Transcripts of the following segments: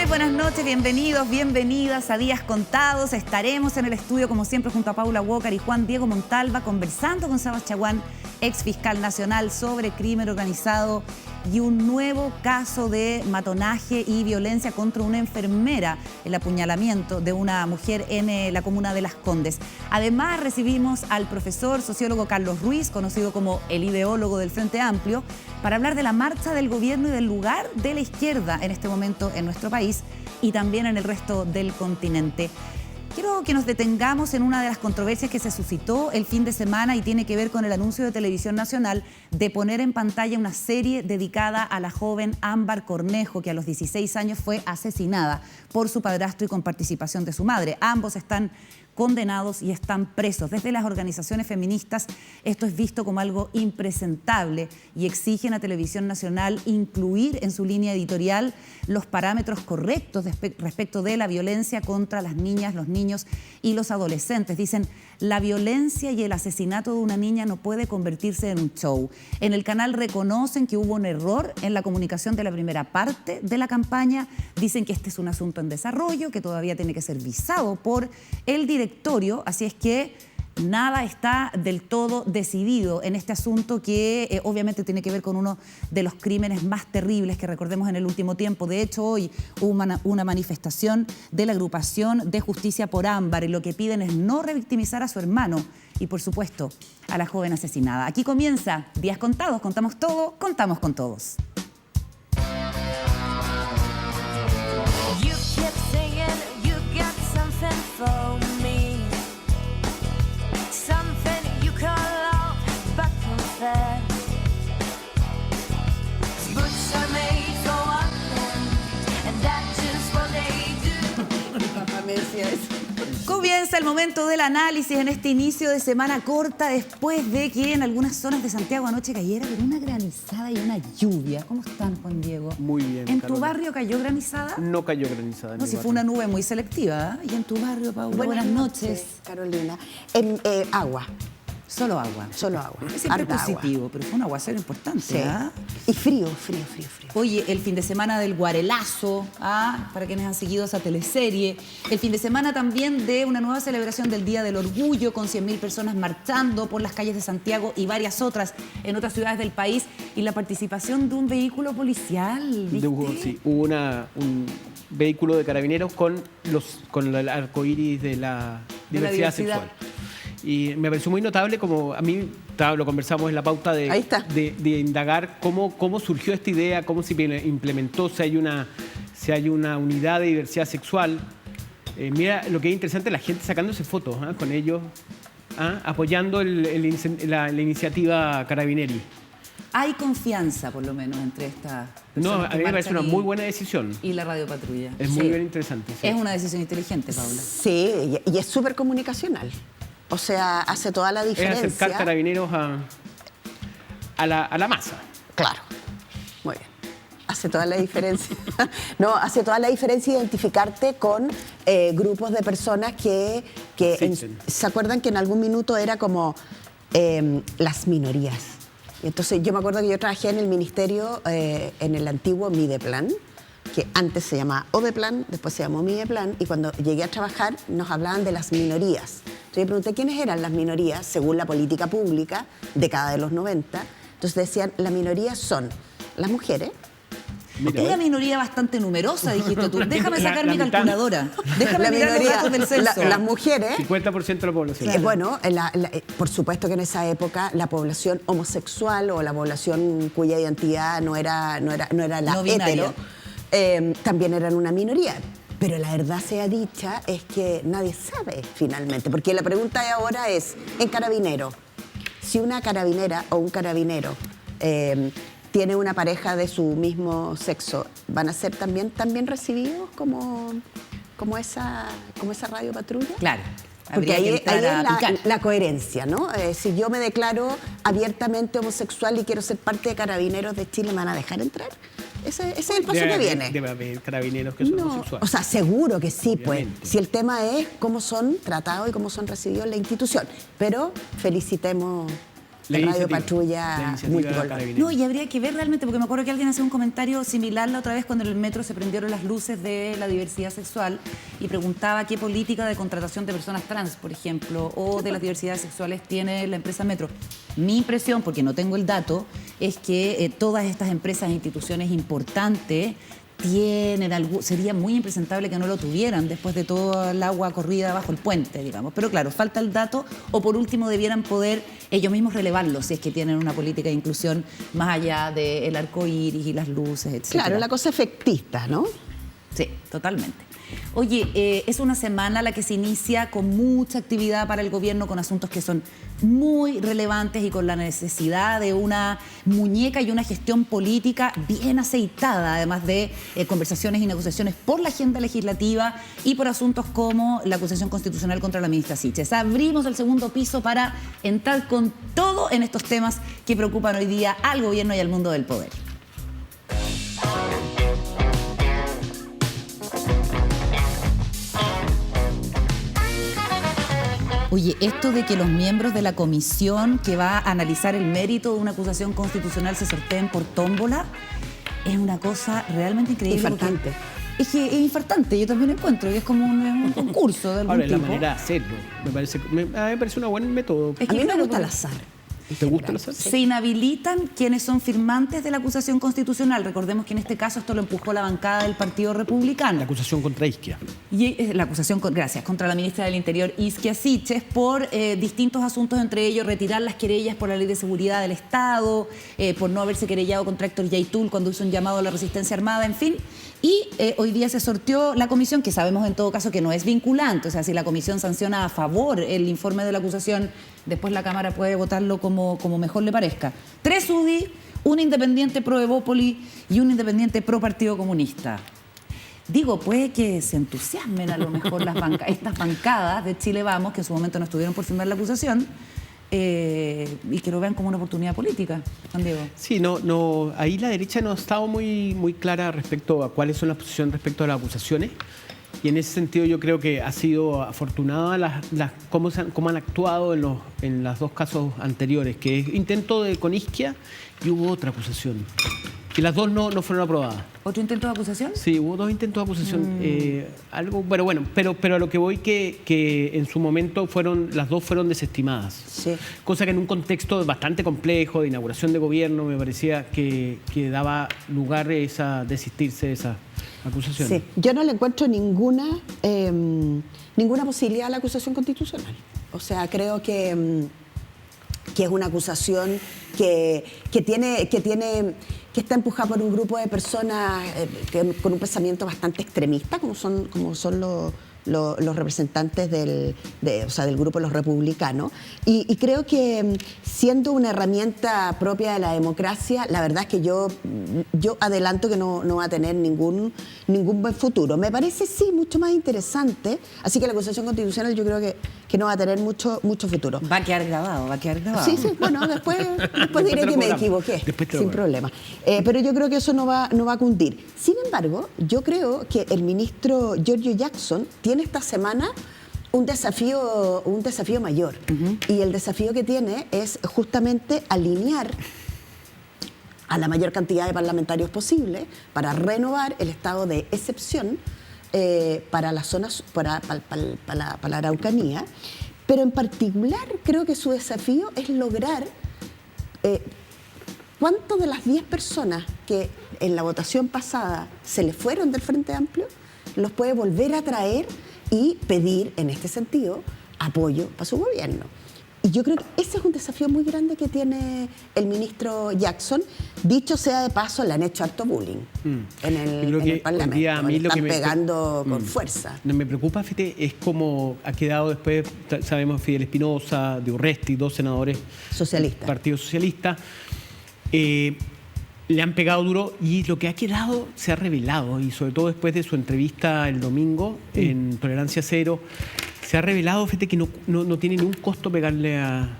Muy buenas noches, bienvenidos, bienvenidas a Días Contados. Estaremos en el estudio, como siempre, junto a Paula Walker y Juan Diego Montalva, conversando con Sebas Chaguán, ex fiscal nacional, sobre crimen organizado y un nuevo caso de matonaje y violencia contra una enfermera, el apuñalamiento de una mujer en la comuna de Las Condes. Además, recibimos al profesor sociólogo Carlos Ruiz, conocido como el ideólogo del Frente Amplio, para hablar de la marcha del gobierno y del lugar de la izquierda en este momento en nuestro país y también en el resto del continente. Quiero que nos detengamos en una de las controversias que se suscitó el fin de semana y tiene que ver con el anuncio de Televisión Nacional de poner en pantalla una serie dedicada a la joven Ámbar Cornejo, que a los 16 años fue asesinada por su padrastro y con participación de su madre. Ambos están condenados y están presos. Desde las organizaciones feministas esto es visto como algo impresentable y exigen a Televisión Nacional incluir en su línea editorial los parámetros correctos respecto de la violencia contra las niñas, los niños y los adolescentes. Dicen, la violencia y el asesinato de una niña no puede convertirse en un show. En el canal reconocen que hubo un error en la comunicación de la primera parte de la campaña. Dicen que este es un asunto en desarrollo, que todavía tiene que ser visado por el directorio, así es que nada está del todo decidido en este asunto que obviamente tiene que ver con uno de los crímenes más terribles que recordemos en el último tiempo. De hecho, hoy hubo una manifestación de la agrupación de Justicia por Ámbar y lo que piden es no revictimizar a su hermano y, por supuesto, a la joven asesinada. Aquí comienza Días Contados, contamos todo, contamos con todos. Comienza el momento del análisis en este inicio de semana corta después de que en algunas zonas de Santiago anoche cayera pero una granizada y una lluvia. ¿Cómo están, Juan Diego? Muy bien, ¿En Carolina. Tu barrio cayó granizada? No cayó granizada. No, si fue una nube muy selectiva. ¿Y en tu barrio, Paula? Buenas noches. Carolina. Agua. Solo agua. Solo agua. Es siempre Harta positivo, agua. pero fue un aguacero importante. Sí. ¿Ah? Y frío. Oye, el fin de semana del Guarelazo, para quienes han seguido esa teleserie. El fin de semana también de una nueva celebración del Día del Orgullo, con 100.000 personas marchando por las calles de Santiago y varias otras en otras ciudades del país. Y la participación de un vehículo policial, ¿viste? Sí, hubo un vehículo de carabineros con el arco iris de la diversidad sexual. Y me pareció muy notable, como a mí lo conversamos en la pauta de indagar cómo surgió esta idea, cómo se implementó, si hay una unidad de diversidad sexual. Mira lo que es interesante, la gente sacándose fotos con ellos, apoyando la iniciativa Carabineri. Hay confianza, por lo menos, entre estas personas. No, a mí me parece una muy buena decisión. Y la Radio Patrulla. Es muy bien interesante. Sí. Es una decisión inteligente, Paula. Sí, y es súper comunicacional. O sea, hace toda la diferencia. Es acercar carabineros a la masa. Claro, muy bien. Hace toda la diferencia. No, hace toda la diferencia identificarte con grupos de personas que ¿se acuerdan que en algún minuto era como las minorías? Y entonces yo me acuerdo que yo trabajé en el ministerio, en el antiguo Mideplan, que antes se llamaba Odeplan, después se llamó Mideplan, y cuando llegué a trabajar nos hablaban de las minorías. Entonces yo pregunté quiénes eran las minorías según la política pública, década de los 90. Entonces decían, las minorías son las mujeres. Una minoría bastante numerosa, dijiste tú. Déjame sacar mi calculadora. Déjame mirar los datos del censo. Las mujeres. 50% de la población. Claro. Bueno, por supuesto que en esa época la población homosexual o la población cuya identidad no era la hetero, también eran una minoría. Pero la verdad sea dicha es que nadie sabe finalmente, porque la pregunta de ahora es, en carabinero, si una carabinera o un carabinero tiene una pareja de su mismo sexo, ¿van a ser también recibidos como esa Radio Patrulla? Claro. Porque ahí es la coherencia, ¿no? Si yo me declaro abiertamente homosexual y quiero ser parte de Carabineros de Chile, ¿me van a dejar entrar? Ese es el paso que viene. Debe haber carabineros que son homosexuales. O sea, seguro que sí, obviamente. Pues. Si el tema es cómo son tratados y cómo son recibidos en la institución. Pero felicitemos Radio Patrulla Multicolor. No, y habría que ver realmente, porque me acuerdo que alguien hacía un comentario similar la otra vez cuando en el metro se prendieron las luces de la diversidad sexual y preguntaba qué política de contratación de personas trans, por ejemplo, o de las diversidades sexuales tiene la empresa Metro. Mi impresión, porque no tengo el dato, es que todas estas empresas e instituciones importantes sería muy impresentable que no lo tuvieran después de todo el agua corrida bajo el puente, digamos. Pero claro, falta el dato, o por último debieran poder ellos mismos relevarlo si es que tienen una política de inclusión más allá del arco iris y las luces, etc. Claro, la cosa efectista, ¿no? Sí, totalmente. Oye, es una semana la que se inicia con mucha actividad para el gobierno, con asuntos que son muy relevantes y con la necesidad de una muñeca y una gestión política bien aceitada, además de conversaciones y negociaciones por la agenda legislativa y por asuntos como la acusación constitucional contra la ministra Siches. Abrimos el segundo piso para entrar con todo en estos temas que preocupan hoy día al gobierno y al mundo del poder. Oye, esto de que los miembros de la comisión que va a analizar el mérito de una acusación constitucional se sorteen por tómbola es una cosa realmente increíble. Infartante. Es que es infartante, yo también encuentro, y es como un concurso de algún Ahora, tipo. la manera de hacerlo, me parece un buen método. Es A que mí me gusta el claro, azar. ¿Te gusta el azar? Se inhabilitan quienes son firmantes de la acusación constitucional. Recordemos que en este caso esto lo empujó la bancada del Partido Republicano. La acusación contra Isquia. Y la acusación, contra la ministra del Interior, Isquia Siches, por distintos asuntos, entre ellos retirar las querellas por la Ley de Seguridad del Estado, por no haberse querellado contra Héctor Yaitul cuando hizo un llamado a la resistencia armada, en fin. Y hoy día se sorteó la comisión, que sabemos en todo caso que no es vinculante. O sea, si la comisión sanciona a favor el informe de la acusación, después la Cámara puede votarlo como mejor le parezca. 3 UDI, un independiente pro Evópoli y un independiente pro Partido Comunista. Digo, puede que se entusiasmen a lo mejor estas bancadas de Chile Vamos, que en su momento no estuvieron por firmar la acusación, y que lo vean como una oportunidad política, Juan Diego. Sí, ahí la derecha no ha estado muy clara respecto a cuáles son las posiciones respecto a las acusaciones. Y en ese sentido yo creo que ha sido afortunada cómo han actuado en los dos casos anteriores, que es intento con Isquia y hubo otra acusación. Y las dos no fueron aprobadas. ¿Otro intento de acusación? Sí, hubo 2 intentos de acusación. Pero a lo que voy que en su momento las dos fueron desestimadas. Sí. Cosa que en un contexto bastante complejo de inauguración de gobierno me parecía que daba lugar a desistirse de esa acusación. Sí, yo no le encuentro ninguna posibilidad a la acusación constitucional. O sea, creo que es una acusación que está empujada por un grupo de personas con un pensamiento bastante extremista, como son los representantes del grupo de los republicanos. Y creo que siendo una herramienta propia de la democracia, la verdad es que yo adelanto que no va a tener ningún buen futuro. Me parece sí mucho más interesante, así que la acusación constitucional yo creo que no va a tener mucho futuro. Va a quedar grabado. Sí, bueno, después diré que me equivoqué, sin problema. Pero yo creo que eso no va a cundir. Sin embargo, yo creo que el ministro Giorgio Jackson tiene esta semana un desafío mayor. Y el desafío que tiene es justamente alinear a la mayor cantidad de parlamentarios posible para renovar el estado de excepción para las zonas, para la Araucanía. Pero en particular creo que su desafío es lograr cuánto de las 10 personas que en la votación pasada se le fueron del Frente Amplio los puede volver a traer y pedir, en este sentido, apoyo para su gobierno. Y yo creo que ese es un desafío muy grande que tiene el ministro Jackson. Dicho sea de paso, le han hecho harto bullying en el Parlamento. Le están pegando con fuerza. No me preocupa, fíjate, es como ha quedado después, sabemos, Fidel Espinosa, de Urresti, 2 senadores socialistas. Partido Socialista. Le han pegado duro y lo que ha quedado se ha revelado, y sobre todo después de su entrevista el domingo en Tolerancia Cero, se ha revelado, fíjate, que no tiene ningún costo pegarle a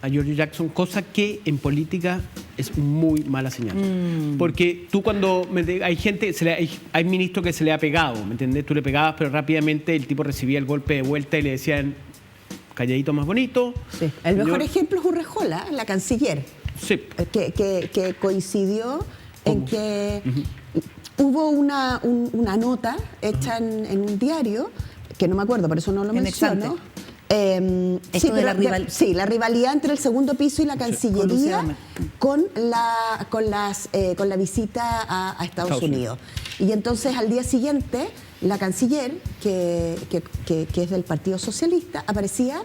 Giorgio Jackson, cosa que en política es muy mala señal. Porque tú cuando hay ministros que se le ha pegado, ¿me entiendes? Tú le pegabas, pero rápidamente el tipo recibía el golpe de vuelta y le decían, calladito más bonito. Sí. El mejor ejemplo es Urrejola, la canciller, sí. que coincidió en que hubo una nota hecha en un diario, que no me acuerdo, por eso no lo menciono. La rivalidad entre el segundo piso y la Cancillería con la visita a Estados Unidos. Y entonces al día siguiente la canciller, que es del Partido Socialista, aparecía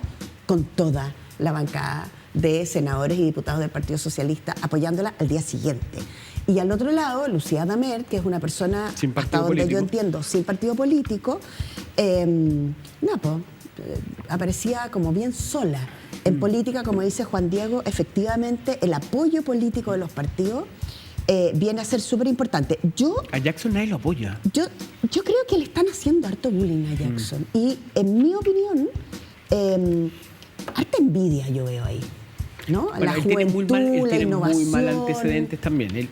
con toda la bancada de senadores y diputados del Partido Socialista apoyándola al día siguiente. Y al otro lado, Lucía Damer, que es una persona, hasta donde yo entiendo, sin partido político, aparecía como bien sola. En política, como dice Juan Diego, efectivamente el apoyo político de los partidos viene a ser súper importante. A Jackson nadie lo apoya. Yo creo que le están haciendo harto bullying a Jackson. Y en mi opinión, harta envidia yo veo ahí. ¿No? Bueno, la juventud, la innovación. Muy mal antecedentes también.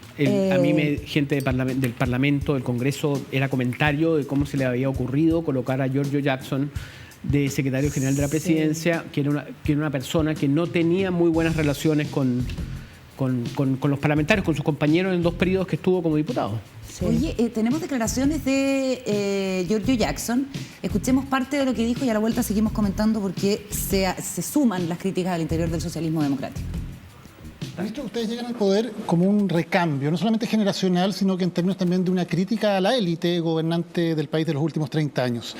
A mí, gente del Parlamento, del Congreso, era comentario de cómo se le había ocurrido colocar a Giorgio Jackson de secretario general de la presidencia, que era una persona que no tenía muy buenas relaciones con los parlamentarios, con sus compañeros en 2 periodos que estuvo como diputado. Sí. Oye, tenemos declaraciones de Giorgio Jackson. Escuchemos parte de lo que dijo y a la vuelta seguimos comentando porque se suman las críticas al interior del socialismo democrático. Ministro, ustedes llegan al poder como un recambio, no solamente generacional, sino que en términos también de una crítica a la élite gobernante del país de los últimos 30 años.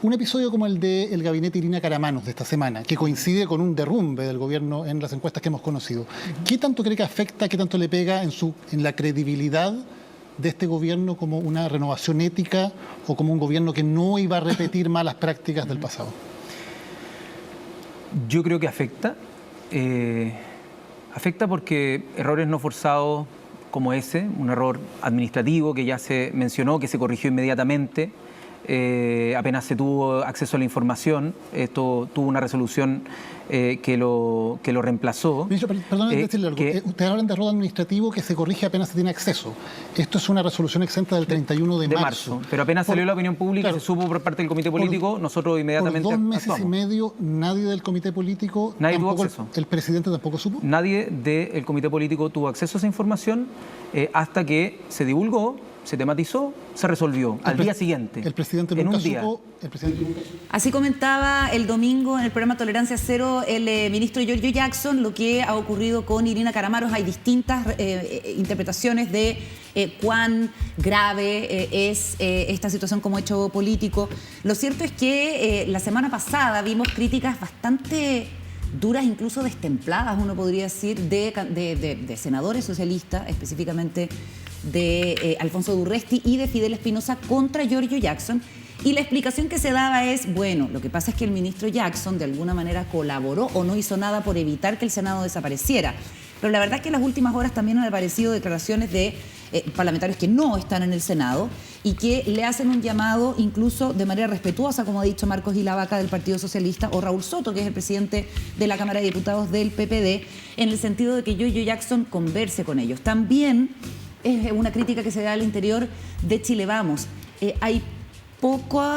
Un episodio como el del gabinete Irina Karamanos de esta semana, que coincide con un derrumbe del gobierno en las encuestas que hemos conocido. ¿Qué tanto cree que afecta, qué tanto le pega en la credibilidad de este gobierno como una renovación ética o como un gobierno que no iba a repetir malas prácticas del pasado? Yo creo que afecta. Afecta porque errores no forzados como ese, un error administrativo que ya se mencionó, que se corrigió inmediatamente, apenas se tuvo acceso a la información, esto tuvo una resolución que lo reemplazó. Ministro, perdóname decirle algo. Ustedes hablan de error administrativo que se corrige apenas se tiene acceso. Esto es una resolución exenta del 31 de marzo. Pero apenas salió la opinión pública, se supo por parte del comité político, nosotros inmediatamente por 2 meses y medio, nadie del comité político, nadie tuvo acceso. ¿El presidente tampoco supo? Nadie del comité político tuvo acceso a esa información hasta que se divulgó, se tematizó, se resolvió al día siguiente. El presidente nunca supo. Así comentaba el domingo en el programa Tolerancia Cero el ministro Giorgio Jackson lo que ha ocurrido con Irina Karamanos. Hay distintas interpretaciones de cuán grave es esta situación como hecho político. Lo cierto es que la semana pasada vimos críticas bastante duras, incluso destempladas, uno podría decir, de senadores socialistas, específicamente de Alfonso Durresti y de Fidel Espinosa contra Giorgio Jackson. Y la explicación que se daba es, bueno, lo que pasa es que el ministro Jackson de alguna manera colaboró o no hizo nada por evitar que el Senado desapareciera. Pero la verdad es que en las últimas horas también han aparecido declaraciones de parlamentarios que no están en el Senado y que le hacen un llamado incluso de manera respetuosa, como ha dicho Marcos Gilavaca del Partido Socialista o Raúl Soto, que es el presidente de la Cámara de Diputados del PPD, en el sentido de que Giorgio Jackson converse con ellos. También es una crítica que se da al interior de Chile Vamos. Hay poco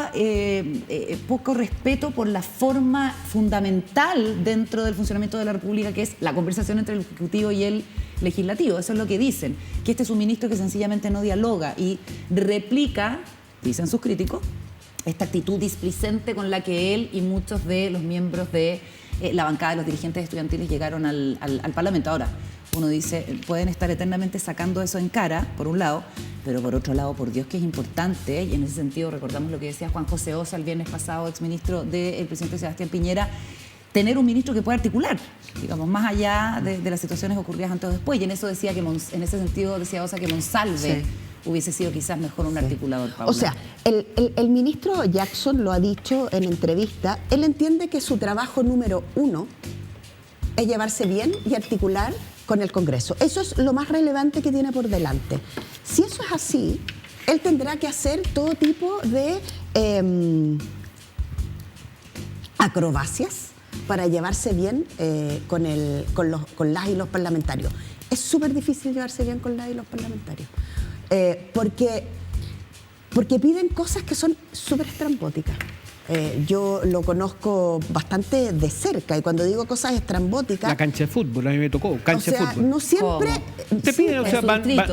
respeto por la forma fundamental dentro del funcionamiento de la República, que es la conversación entre el Ejecutivo y el Legislativo. Eso es lo que dicen, que este es un ministro que sencillamente no dialoga y replica, dicen sus críticos, esta actitud displicente con la que él y muchos de los miembros de la bancada de los dirigentes estudiantiles llegaron al Parlamento. Ahora, uno dice, pueden estar eternamente sacando eso en cara, por un lado, pero por otro lado, por Dios que es importante, y en ese sentido recordamos lo que decía Juan José Ossa el viernes pasado, exministro del presidente Sebastián Piñera, tener un ministro que pueda articular, digamos, más allá de las situaciones ocurridas antes o después. Y en eso decía que en ese sentido decía Ossa que Monsalve hubiese sido quizás mejor un articulador, Paula. O sea, el ministro Jackson lo ha dicho en entrevista, él entiende que su trabajo número 1 es llevarse bien y articular con el Congreso. Eso es lo más relevante que tiene por delante. Si eso es así, él tendrá que hacer todo tipo de acrobacias para llevarse bien con las y los parlamentarios. Es súper difícil llevarse bien con las y los parlamentarios. Porque piden cosas que son súper estrambóticas. yo lo conozco bastante de cerca y cuando digo cosas estrambóticas... La cancha de fútbol, a mí me tocó, cancha de fútbol. No siempre... Te piden, o sea,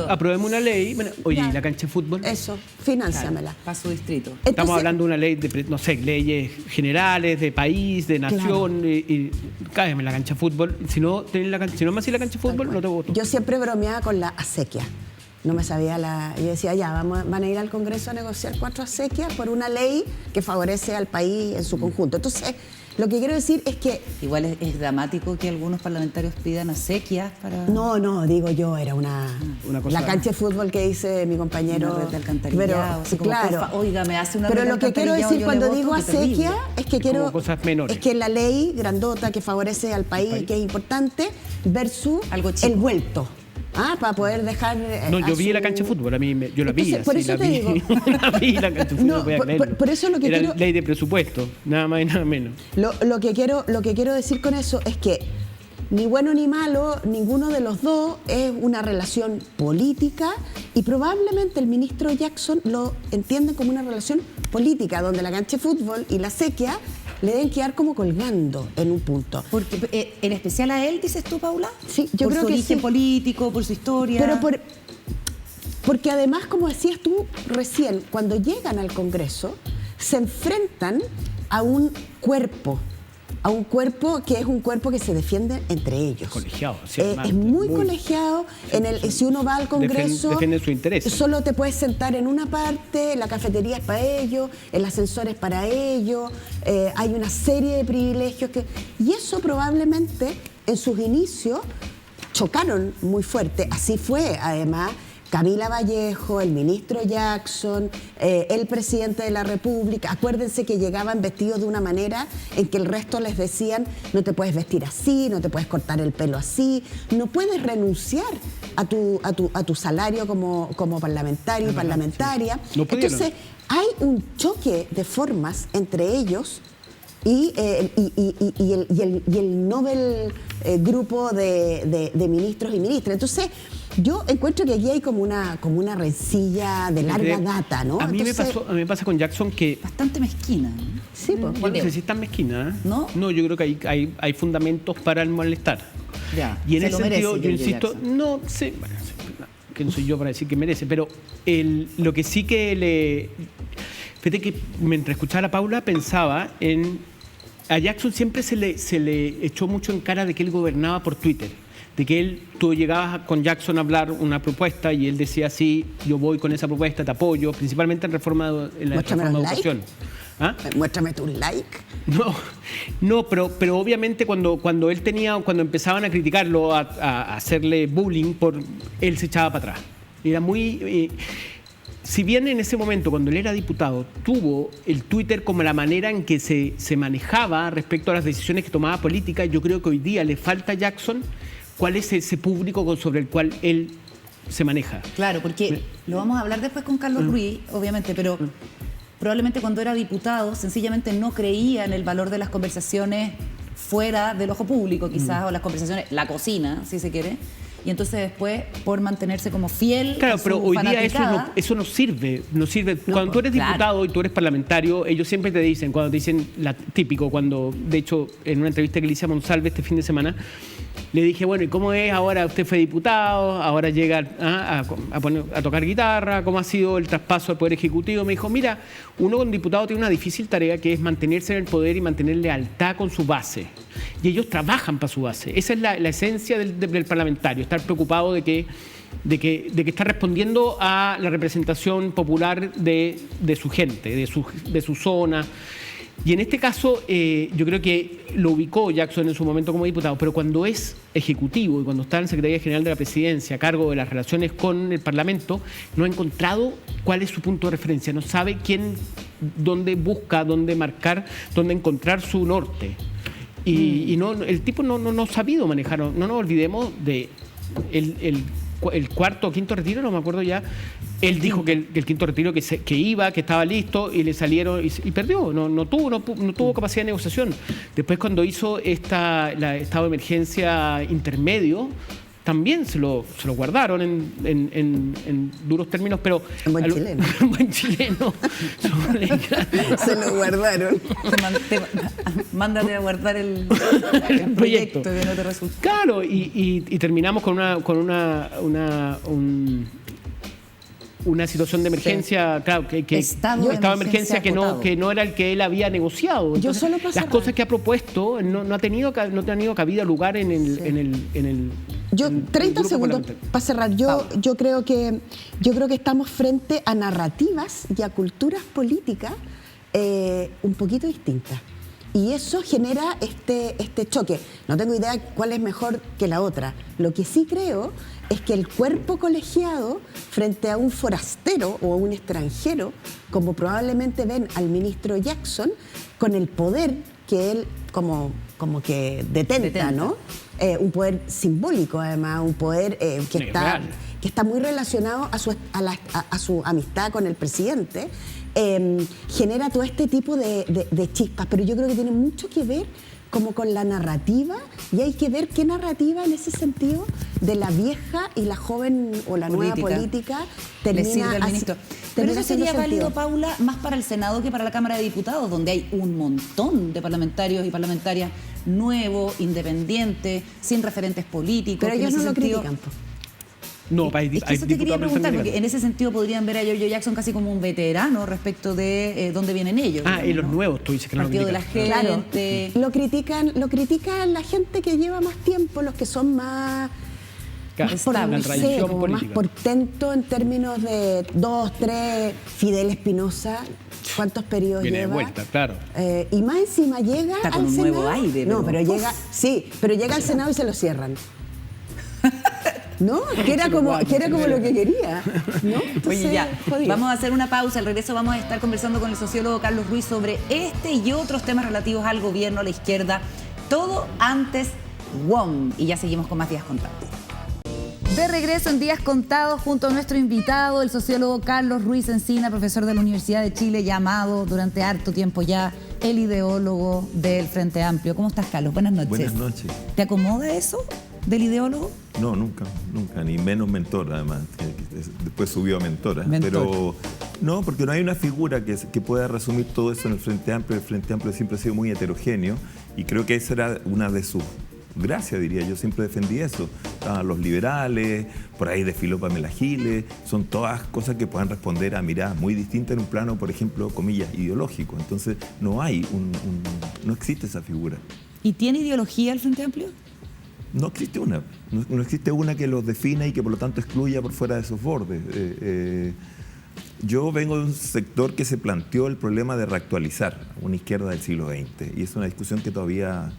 aprobemos una ley, bueno, oye, ¿y la cancha de fútbol? Eso, financiamela. Para su distrito. Entonces, estamos hablando de una ley de, no sé, leyes generales, de país, de nación, y cállame la cancha de fútbol. Si no me hacía la cancha de fútbol, no te voto. Yo siempre bromeaba con la acequia. No me sabía Yo decía, ya, van a ir al Congreso a negociar 4 acequias por una ley que favorece al país en su conjunto. Entonces, lo que quiero decir es que... Igual es dramático que algunos parlamentarios pidan acequias para... No, digo yo, era una cosa... La cancha de fútbol que dice mi compañero... Una red de alcantarillado. Pero, claro. Oiga, me hace una pero red de lo que quiero decir cuando digo acequia es que quiero... Cosas menores. Es que la ley grandota que favorece al país, que es importante, versus algo chico. El vuelto. Para poder dejar... No, yo vi la cancha de fútbol, yo la vi. Por eso te digo. La vi la cancha de fútbol, por eso lo que era quiero... ley de presupuesto, nada más y nada menos. Lo que quiero decir con eso es que ni bueno ni malo, ninguno de los dos es una relación política y probablemente el ministro Jackson lo entiende como una relación política, donde la cancha de fútbol y la sequía le deben quedar como colgando en un punto. Porque, ¿en especial a él, dices tú, Paula? Sí, yo creo que sí. Por su origen político, por su historia. Pero porque además, como decías tú recién, cuando llegan al Congreso, se enfrentan a un cuerpo que es un cuerpo que se defiende entre ellos. Colegiado, es muy colegiado. Si uno va al Congreso, defiende su interés. Solo te puedes sentar en una parte, la cafetería es para ellos, el ascensor es para ellos, hay una serie de privilegios y eso probablemente en sus inicios chocaron muy fuerte. Así fue, además, Camila Vallejo, el ministro Jackson, el presidente de la República. Acuérdense que llegaban vestidos de una manera en que el resto les decían: no te puedes vestir así, no te puedes cortar el pelo así, no puedes renunciar a tu salario como parlamentario y parlamentaria. No pudieron. Entonces, hay un choque de formas entre ellos y el Nobel grupo de ministros y ministras. Entonces, yo encuentro que aquí hay como una rencilla de larga data, ¿no? A mí me pasa con Jackson que... Bastante mezquina, ¿no? Sí, pues. Yo no sé si es tan mezquina, ¿eh? ¿No? No, yo creo que hay fundamentos para el malestar. Ya, y en ese sentido, merece, yo insisto, Jackson. no sé, bueno, quién soy yo para decir que merece, pero lo que sí que fíjate que mientras escuchaba a la Paula pensaba en... A Jackson siempre se le echó mucho en cara de que él gobernaba por Twitter. De que tú llegabas con Jackson a hablar una propuesta y él decía: sí, yo voy con esa propuesta, te apoyo, principalmente en la reforma de educación. ¿Ah? Muéstrame tu like. No, pero obviamente cuando empezaban a criticarlo, a hacerle bullying, él se echaba para atrás. Era muy... si bien en ese momento, cuando él era diputado, tuvo el Twitter como la manera en que se manejaba respecto a las decisiones que tomaba política, yo creo que hoy día le falta a Jackson cuál es ese público sobre el cual él se maneja. Claro, porque lo vamos a hablar después con Carlos Ruiz, obviamente, pero probablemente cuando era diputado sencillamente no creía en el valor de las conversaciones fuera del ojo público, quizás, o las conversaciones, la cocina, si se quiere. Y entonces después, por mantenerse como fiel. Claro, a su pero hoy día fanaticada, eso no sirve. Cuando tú eres diputado y tú eres parlamentario, ellos siempre te dicen, cuando te dicen, típico, de hecho, en una entrevista que le hice a Monsalve este fin de semana, le dije: bueno, ¿y cómo es ahora? Usted fue diputado, ahora llega a tocar guitarra, ¿cómo ha sido el traspaso al Poder Ejecutivo? Me dijo: mira, uno con diputado tiene una difícil tarea, que es mantenerse en el poder y mantener lealtad con su base. Y ellos trabajan para su base. Esa es la esencia del parlamentario, estar preocupado de que está respondiendo a la representación popular de su gente, de su zona. Y en este caso, yo creo que lo ubicó Jackson en su momento como diputado, pero cuando es ejecutivo y cuando está en la Secretaría General de la Presidencia a cargo de las relaciones con el Parlamento, no ha encontrado cuál es su punto de referencia, no sabe dónde busca, dónde marcar, dónde encontrar su norte. Y el tipo no ha sabido manejar, no nos olvidemos de el cuarto o quinto retiro, no me acuerdo ya. Él dijo que el quinto retiro que estaba listo, y le salieron y perdió, no tuvo capacidad de negociación. Después, cuando hizo el estado de emergencia intermedio, también se lo guardaron en duros términos, pero... En buen chileno. En buen chileno. Se lo guardaron. Mándate a guardar el proyecto que no te resulta. Claro, y terminamos con una situación de emergencia, claro, Estado de emergencia que no era el que él había negociado. Entonces, solo para las cerrar. cosas que ha propuesto no ha tenido cabida lugar en el Yo, en el 30 grupo segundos parlamentario. para cerrar. Yo creo que estamos frente a narrativas y a culturas políticas un poquito distintas. Y eso genera este choque. No tengo idea cuál es mejor que la otra. Lo que sí creo es que el cuerpo colegiado, frente a un forastero o a un extranjero, como probablemente ven al ministro Jackson, con el poder que él como que detenta, ¿no? Un poder simbólico, además, un poder que está muy relacionado a su amistad con el presidente, genera todo este tipo de chispas. Pero yo creo que tiene mucho que ver como con la narrativa, y hay que ver qué narrativa en ese sentido de la vieja y la joven o la nueva política le sirve termina al ministro. Pero eso sería válido, Paula, más para el Senado que para la Cámara de Diputados, donde hay un montón de parlamentarios y parlamentarias nuevos, independientes, sin referentes políticos. Pero ellos no lo critican. No, Es que eso te quería preguntar, porque en ese sentido podrían ver a Giorgio Jackson casi como un veterano respecto de dónde vienen ellos. Y los nuevos, tú dices que no lo Partido de la critican. Gente. Lo critican la gente que lleva más tiempo, los que son más más portento en términos de 2, 3, Fidel Espinosa, ¿cuántos periodos Viene lleva? de vuelta, claro. Y más encima llega Está al con un Senado. nuevo aire. No, pero llega al Senado y se lo cierran. ¿No? Que era como lo que quería, ¿no? Entonces, oye, ya, jodido. vamos a hacer una pausa. Al regreso vamos a estar conversando con el sociólogo Carlos Ruiz sobre este y otros temas relativos al gobierno, a la izquierda. Todo antes WOM. Y ya seguimos con más Días Contados. De regreso en Días Contados junto a nuestro invitado, el sociólogo Carlos Ruiz Encina, profesor de la Universidad de Chile, llamado durante harto tiempo ya el ideólogo del Frente Amplio. ¿Cómo estás, Carlos? Buenas noches. Buenas noches. ¿Te acomoda eso del ideólogo? No, nunca, ni menos mentor, además. Después subió a mentora. Pero no, porque no hay una figura que pueda resumir todo eso en el Frente Amplio. El Frente Amplio siempre ha sido muy heterogéneo y creo que esa era una de sus gracias, diría yo. Siempre defendí eso. Estaban los liberales, por ahí desfiló Pamela Giles. Son todas cosas que puedan responder a miradas muy distintas en un plano, por ejemplo, comillas, ideológico. Entonces no existe esa figura. ¿Y tiene ideología el Frente Amplio? No existe una. No existe una que los defina y que por lo tanto excluya por fuera de esos bordes. Yo vengo de un sector que se planteó el problema de reactualizar una izquierda del siglo XX y es una discusión que todavía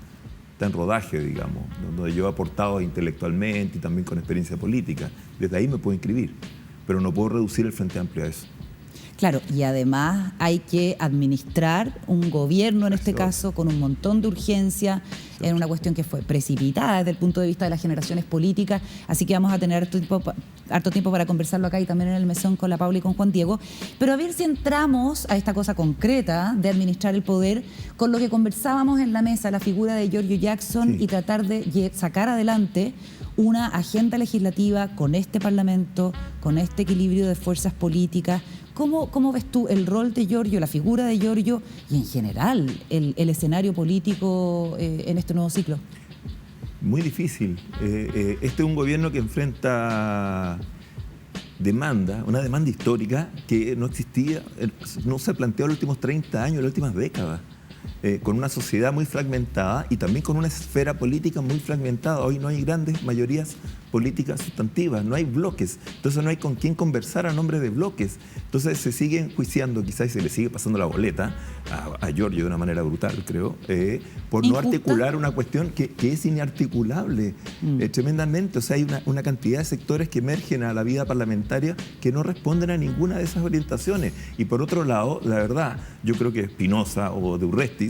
está en rodaje, digamos, donde yo he aportado intelectualmente y también con experiencia política. Desde ahí me puedo inscribir, pero no puedo reducir el Frente Amplio a eso. Claro, y además hay que administrar un gobierno, en este caso, con un montón de urgencia, en una cuestión que fue precipitada desde el punto de vista de las generaciones políticas, así que vamos a tener harto tiempo para conversarlo acá y también en el mesón con la Paula y con Juan Diego, pero a ver si entramos a esta cosa concreta de administrar el poder con lo que conversábamos en la mesa, la figura de Giorgio Jackson y tratar de sacar adelante una agenda legislativa con este Parlamento, con este equilibrio de fuerzas políticas. ¿Cómo ves tú el rol de Giorgio, la figura de Giorgio y en general el escenario político en este nuevo ciclo? Muy difícil. Este es un gobierno que enfrenta una demanda histórica que no existía, no se planteó en los últimos 30 años, en las últimas décadas. Con una sociedad muy fragmentada y también con una esfera política muy fragmentada. Hoy no hay grandes mayorías políticas sustantivas, no hay bloques, entonces no hay con quién conversar a nombre de bloques. Entonces se sigue enjuiciando, quizás se le sigue pasando la boleta a Giorgio de una manera brutal, creo, por no articular una cuestión que es inarticulable tremendamente. O sea, hay una cantidad de sectores que emergen a la vida parlamentaria que no responden a ninguna de esas orientaciones. Y por otro lado, la verdad, yo creo que Espinosa o de Urresti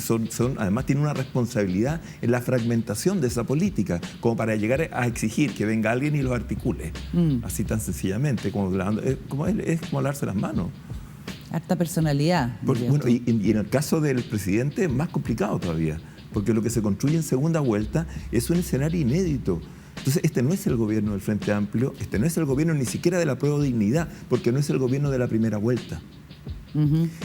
además tienen una responsabilidad en la fragmentación de esa política, como para llegar a exigir que venga alguien y los articule, así tan sencillamente, es como lavarse las manos. Harta personalidad. Bueno, y en el caso del presidente es más complicado todavía, porque lo que se construye en segunda vuelta es un escenario inédito. Entonces, este no es el gobierno del Frente Amplio, este no es el gobierno ni siquiera de la Prueba de Dignidad, porque no es el gobierno de la primera vuelta.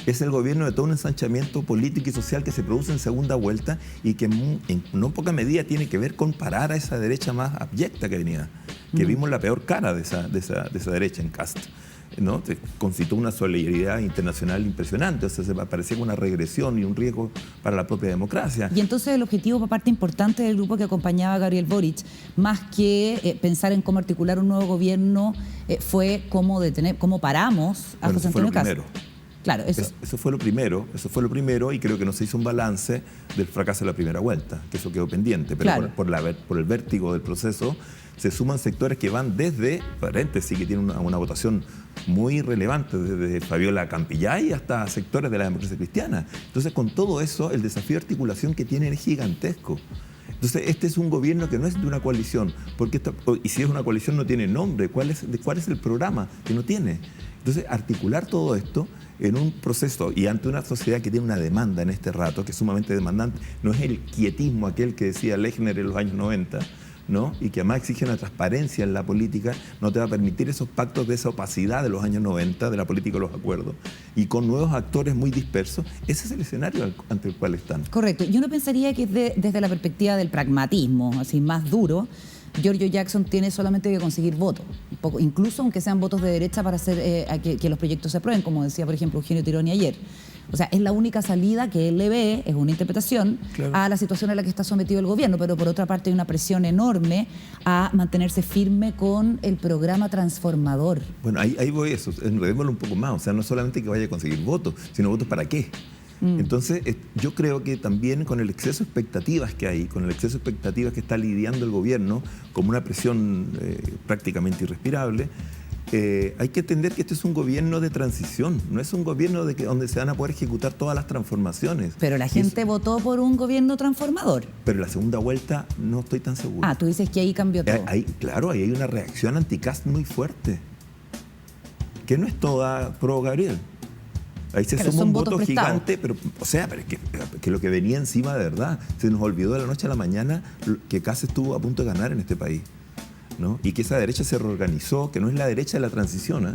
Es el gobierno de todo un ensanchamiento político y social que se produce en segunda vuelta y que en no poca medida tiene que ver con parar a esa derecha más abyecta que venía, que vimos la peor cara de esa derecha en Kast, ¿no? Se constituyó una solidaridad internacional impresionante, o sea, se parecía una regresión y un riesgo para la propia democracia. Y entonces el objetivo por parte importante del grupo que acompañaba a Gabriel Boric, más que pensar en cómo articular un nuevo gobierno, fue cómo paramos a José Antonio Kast. Claro, eso fue lo primero y creo que no se hizo un balance del fracaso de la primera vuelta, que eso quedó pendiente, pero claro, por el vértigo del proceso se suman sectores que van desde, paréntesis, que tienen una votación muy relevante, desde Fabiola Campillay hasta sectores de la democracia cristiana. Entonces, con todo eso, el desafío de articulación que tienen es gigantesco. Entonces, este es un gobierno que no es de una coalición, y si es una coalición no tiene nombre. ¿Cuál es el programa? Que no tiene. Entonces, articular todo esto en un proceso y ante una sociedad que tiene una demanda en este rato, que es sumamente demandante, no es el quietismo aquel que decía Lechner en los años 90, ¿no? Y que además exige una transparencia en la política, no te va a permitir esos pactos de esa opacidad de los años 90, de la política de los acuerdos, y con nuevos actores muy dispersos. Ese es el escenario ante el cual están. Correcto. Yo no pensaría que desde la perspectiva del pragmatismo, así más duro, Giorgio Jackson tiene solamente que conseguir votos, incluso aunque sean votos de derecha para hacer que los proyectos se aprueben, como decía, por ejemplo, Eugenio Tironi ayer. O sea, es la única salida que él le ve, es una interpretación, claro, a la situación a la que está sometido el gobierno, pero por otra parte hay una presión enorme a mantenerse firme con el programa transformador. Bueno, ahí voy eso, enredémoslo un poco más, o sea, no solamente que vaya a conseguir votos, sino votos ¿para qué? Entonces, yo creo que también con el exceso de expectativas que hay, con el exceso de expectativas que está lidiando el gobierno, como una presión prácticamente irrespirable, hay que entender que este es un gobierno de transición, no es un gobierno donde se van a poder ejecutar todas las transformaciones. Pero la gente votó por un gobierno transformador. Pero en la segunda vuelta no estoy tan seguro. Ah, tú dices que ahí cambió todo. Claro, ahí hay una reacción anti-Kast muy fuerte, que no es toda pro Gabriel. Ahí se suma un voto gigante, pero es que lo que venía encima de verdad, se nos olvidó de la noche a la mañana que Kast estuvo a punto de ganar en este país, ¿no? Y que esa derecha se reorganizó, que no es la derecha de la transición, ¿eh?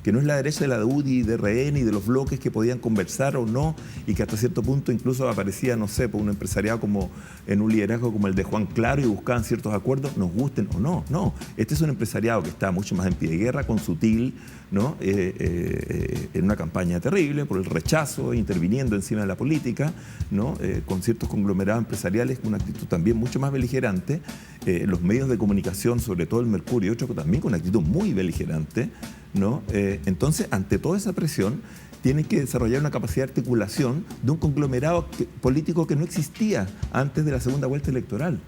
Que no es la derecha de la UDI, de RN y de los bloques que podían conversar o no, y que hasta cierto punto incluso aparecía, no sé, por un empresariado como en un liderazgo como el de Juan Claro y buscaban ciertos acuerdos, nos gusten o no. No, este es un empresariado que está mucho más en pie de guerra, con Sutil, ¿no? En una campaña terrible por el rechazo, interviniendo encima de la política, ¿no? Con ciertos conglomerados empresariales con una actitud también mucho más beligerante, los medios de comunicación, sobre todo el Mercurio y otros también con una actitud muy beligerante, ¿no? Entonces, ante toda esa presión, tienen que desarrollar una capacidad de articulación de un conglomerado político que no existía antes de la segunda vuelta electoral.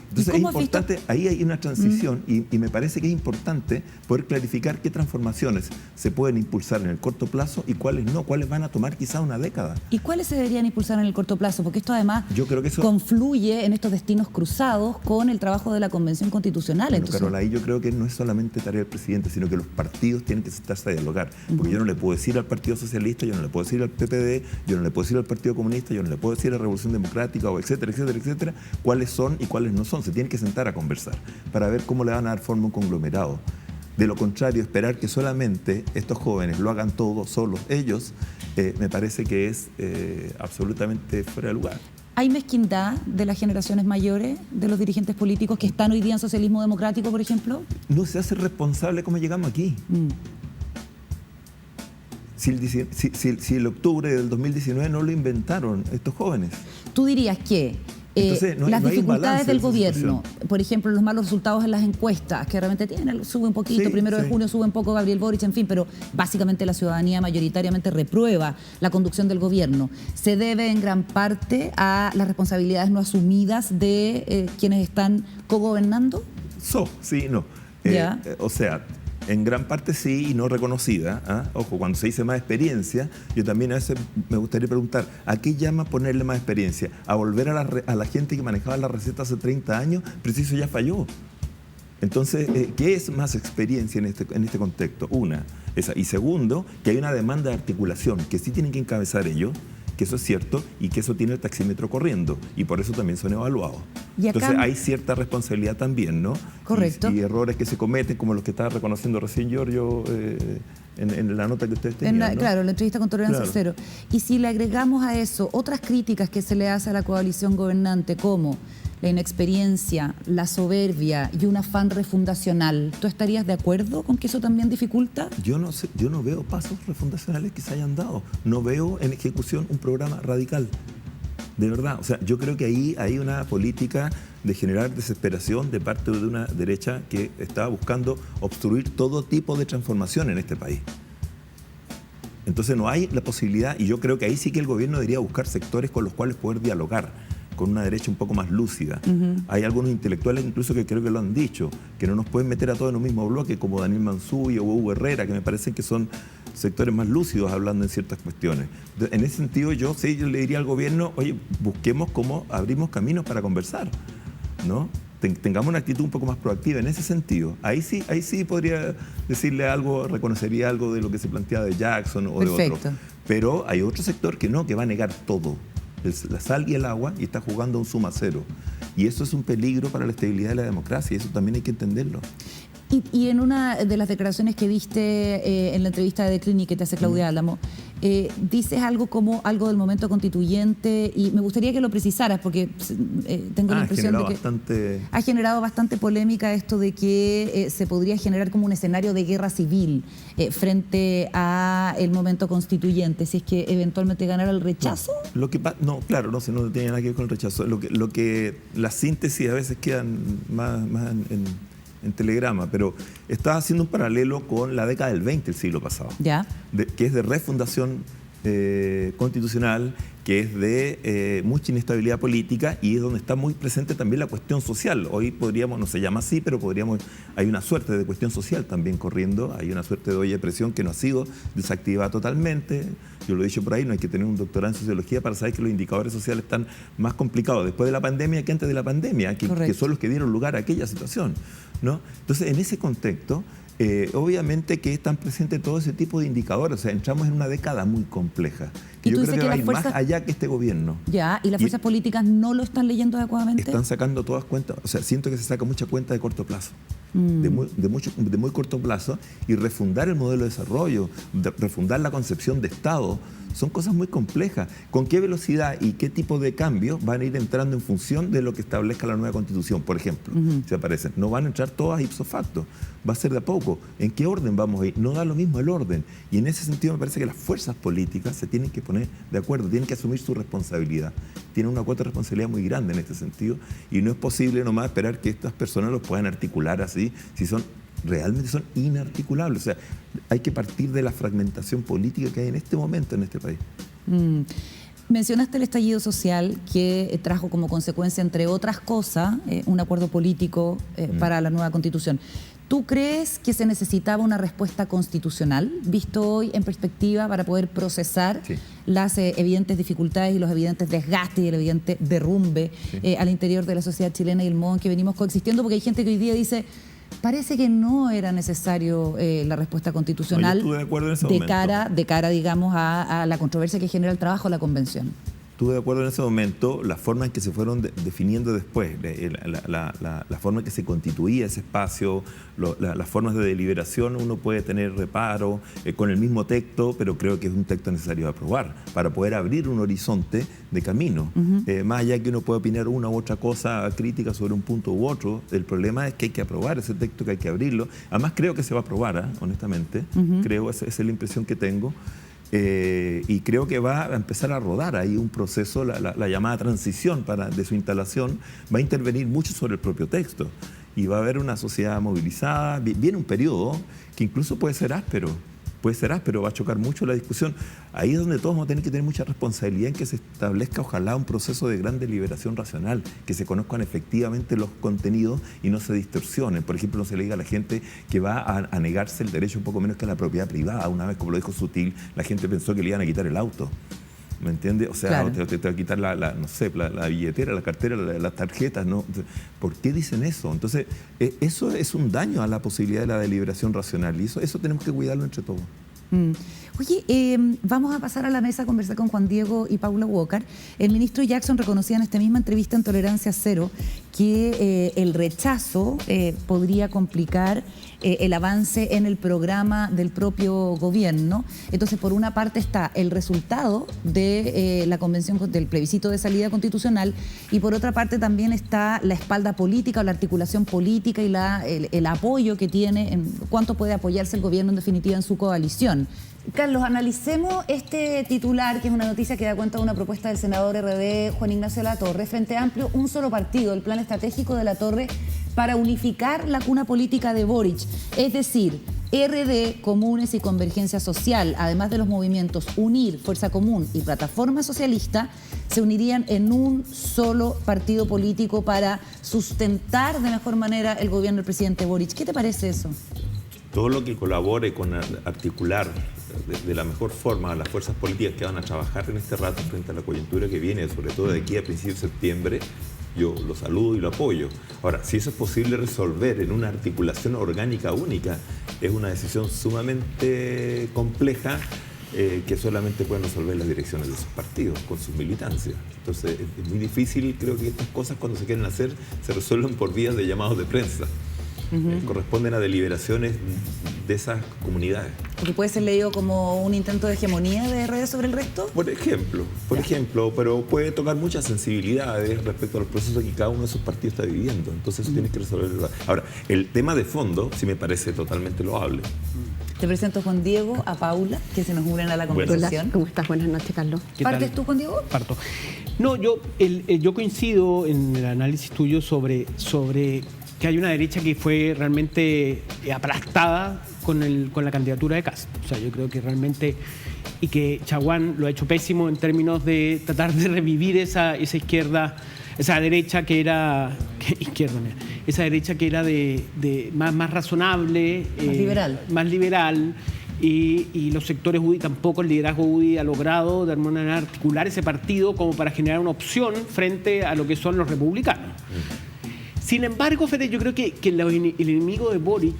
Entonces es importante, ahí hay una transición y me parece que es importante poder clarificar qué transformaciones se pueden impulsar en el corto plazo y cuáles no, cuáles van a tomar quizá una década. ¿Y cuáles se deberían impulsar en el corto plazo? Porque esto además confluye en estos destinos cruzados con el trabajo de la Convención Constitucional. Bueno, entonces, Carola, ahí yo creo que no es solamente tarea del presidente, sino que los partidos tienen que sentarse a dialogar. Porque yo no le puedo decir al Partido Socialista, yo no le puedo decir al PPD, yo no le puedo decir al Partido Comunista, yo no le puedo decir a la Revolución Democrática, o etcétera, etcétera, etcétera, cuáles son y cuáles no son. Se tienen que sentar a conversar para ver cómo le van a dar forma a un conglomerado. De lo contrario, esperar que solamente estos jóvenes lo hagan todo solos ellos, me parece que es absolutamente fuera de lugar. ¿Hay mezquindad de las generaciones mayores, de los dirigentes políticos que están hoy día en socialismo democrático, por ejemplo? No se hace responsable cómo llegamos aquí. Si el octubre del 2019 no lo inventaron estos jóvenes. ¿Tú dirías que entonces, las dificultades del gobierno, por ejemplo, los malos resultados en las encuestas, que realmente sube un poquito, primero de junio sube un poco Gabriel Boric, en fin, pero básicamente la ciudadanía mayoritariamente reprueba la conducción del gobierno, se debe en gran parte a las responsabilidades no asumidas de quienes están cogobernando? O sea, en gran parte sí y no reconocida. ¿Ah? Ojo, cuando se dice más experiencia, yo también a veces me gustaría preguntar, ¿a qué llama ponerle más experiencia? ¿A volver a la gente que manejaba la receta hace 30 años? Preciso ya falló. Entonces, ¿qué es más experiencia en este contexto? Una, esa. Y segundo, que hay una demanda de articulación que sí tienen que encabezar ellos, que eso es cierto y que eso tiene el taxímetro corriendo y por eso también son evaluados. Y acá, entonces hay cierta responsabilidad también, ¿no? Correcto. Y errores que se cometen, como los que estaba reconociendo recién Giorgio en la nota que ustedes tenían, ¿no? Claro, la entrevista con Tolerancia Cero. Y si le agregamos a eso otras críticas que se le hace a la coalición gobernante, como la inexperiencia, la soberbia y un afán refundacional, ¿tú estarías de acuerdo con que eso también dificulta? Yo no veo pasos refundacionales que se hayan dado. No veo en ejecución un programa radical. De verdad. O sea, yo creo que ahí hay una política de generar desesperación de parte de una derecha que está buscando obstruir todo tipo de transformación en este país. Entonces no hay la posibilidad, y yo creo que ahí sí que el gobierno debería buscar sectores con los cuales poder dialogar, con una derecha un poco más lúcida. Hay algunos intelectuales incluso que creo que lo han dicho, que no nos pueden meter a todos en un mismo bloque, como Daniel Mansuy o Hugo Herrera, que me parecen que son sectores más lúcidos hablando en ciertas cuestiones. En ese sentido, yo le diría al gobierno, oye, busquemos cómo abrimos caminos para conversar, ¿no? Tengamos una actitud un poco más proactiva en ese sentido. Ahí sí podría decirle algo, reconocería algo de lo que se planteaba de Jackson o de otro. Pero hay otro sector que no, que va a negar todo. La sal y el agua, y está jugando un suma cero. Y eso es un peligro para la estabilidad de la democracia, y eso también hay que entenderlo. Y en una de las declaraciones que diste en la entrevista de The Clinic que te hace Claudia Álamo, dices algo como algo del momento constituyente, y me gustaría que lo precisaras, porque tengo la impresión de que ha generado bastante polémica esto de que se podría generar como un escenario de guerra civil frente a el momento constituyente, si es que eventualmente ganara el rechazo. No tiene nada que ver con el rechazo. Las síntesis a veces quedan más en telegrama, pero estaba haciendo un paralelo con la década del 20 del siglo pasado, que es de refundación constitucional, que es de mucha inestabilidad política, y es donde está muy presente también la cuestión social. Hoy podríamos, no se llama así, pero hay una suerte de cuestión social también corriendo, hay una suerte de olla de presión que no ha sido desactivada totalmente. Yo lo he dicho por ahí, no hay que tener un doctorado en sociología para saber que los indicadores sociales están más complicados después de la pandemia que antes de la pandemia, que son los que dieron lugar a aquella situación, ¿no? Entonces, en ese contexto, obviamente que están presentes todo ese tipo de indicadores. O sea, entramos en una década muy compleja. Y yo creo que va a ir más allá que este gobierno. ¿Y las fuerzas políticas no lo están leyendo adecuadamente? Están sacando todas cuentas. O sea, siento que se saca mucha cuenta de corto plazo. De muy corto plazo, y refundar el modelo de desarrollo, refundar la concepción de Estado, son cosas muy complejas. ¿Con qué velocidad y qué tipo de cambios van a ir entrando en función de lo que establezca la nueva Constitución, por ejemplo? Si aparecen. No van a entrar todas ipso facto, va a ser de a poco. ¿En qué orden vamos a ir? No da lo mismo el orden. Y en ese sentido me parece que las fuerzas políticas se tienen que poner de acuerdo, tienen que asumir su responsabilidad. Tienen una cuota de responsabilidad muy grande en este sentido, y no es posible nomás esperar que estas personas los puedan articular así, si realmente son inarticulables. O sea, hay que partir de la fragmentación política que hay en este momento en este país. Mencionaste el estallido social, que trajo como consecuencia, entre otras cosas, un acuerdo político para la nueva Constitución. ¿Tú crees que se necesitaba una respuesta constitucional, visto hoy en perspectiva, para poder procesar las evidentes dificultades y los evidentes desgastes y el evidente derrumbe al interior de la sociedad chilena y el modo en que venimos coexistiendo? Porque hay gente que hoy día dice, parece que no era necesario la respuesta constitucional de cara, digamos, a la controversia que genera el trabajo de la convención. Estuve de acuerdo en ese momento. La forma en que se fueron definiendo después, la forma en que se constituía ese espacio, las formas de deliberación, uno puede tener reparo con el mismo texto, pero creo que es un texto necesario de aprobar para poder abrir un horizonte de camino. Más allá que uno pueda opinar una u otra cosa crítica sobre un punto u otro, el problema es que hay que aprobar ese texto, que hay que abrirlo. Además, creo que se va a aprobar, honestamente. Creo, esa es la impresión que tengo. Y creo que va a empezar a rodar ahí un proceso, la llamada transición de su instalación, va a intervenir mucho sobre el propio texto, y va a haber una sociedad movilizada. Viene un periodo que incluso puede ser áspero, va a chocar mucho la discusión. Ahí es donde todos vamos a tener que tener mucha responsabilidad en que se establezca, ojalá, un proceso de gran deliberación racional, que se conozcan efectivamente los contenidos y no se distorsionen. Por ejemplo, no se le diga a la gente que va a negarse el derecho un poco menos que a la propiedad privada. Una vez, como lo dijo Sutil, la gente pensó que le iban a quitar el auto. ¿Me entiendes? O sea, te va a quitar la billetera, la cartera, las tarjetas, ¿no? ¿Por qué dicen eso? Entonces, eso es un daño a la posibilidad de la deliberación racional, y eso tenemos que cuidarlo entre todos. Oye, vamos a pasar a la mesa a conversar con Juan Diego y Paula Walker. El ministro Jackson reconocía en esta misma entrevista en Tolerancia Cero que el rechazo podría complicar el avance en el programa del propio gobierno. Entonces, por una parte está el resultado de la convención del plebiscito de salida constitucional y por otra parte también está la espalda política o la articulación política y el apoyo que tiene, en cuánto puede apoyarse el gobierno en definitiva en su coalición. Carlos, analicemos este titular, que es una noticia que da cuenta de una propuesta del senador RD Juan Ignacio Latorre. Frente Amplio, un solo partido, el plan estratégico de Latorre para unificar la cuna política de Boric. Es decir, RD, Comunes y Convergencia Social, además de los movimientos Unir, Fuerza Común y Plataforma Socialista, se unirían en un solo partido político para sustentar de mejor manera el gobierno del presidente Boric. ¿Qué te parece eso? Todo lo que colabore con articular de la mejor forma a las fuerzas políticas que van a trabajar en este rato frente a la coyuntura que viene, sobre todo de aquí a principios de septiembre, yo lo saludo y lo apoyo. Ahora, si eso es posible resolver en una articulación orgánica única, es una decisión sumamente compleja que solamente pueden resolver las direcciones de sus partidos con sus militancias. Entonces, es muy difícil, creo que estas cosas cuando se quieren hacer se resuelven por vías de llamados de prensa. Corresponden a deliberaciones de esas comunidades. ¿Porque puede ser leído como un intento de hegemonía de redes sobre el resto? Por ejemplo, pero puede tocar muchas sensibilidades respecto a los procesos que cada uno de esos partidos está viviendo. Entonces eso tiene que resolverlo. Ahora, el tema de fondo sí me parece totalmente loable. Te presento a Juan Diego, a Paula, que se nos unen a la conversación. Hola, ¿cómo estás? Buenas noches, Carlos. ¿Partes tú, Juan Diego? Parto. No, yo coincido en el análisis tuyo sobre que hay una derecha que fue realmente aplastada con la candidatura de Kast. O sea, yo creo que realmente, y que Chaguán lo ha hecho pésimo en términos de tratar de revivir esa izquierda, esa derecha que era esa derecha que era de más razonable, más liberal. Y los sectores UDI, tampoco el liderazgo UDI ha logrado de alguna manera articular ese partido como para generar una opción frente a lo que son los republicanos. Sin embargo, Fede, yo creo que el enemigo de Boric,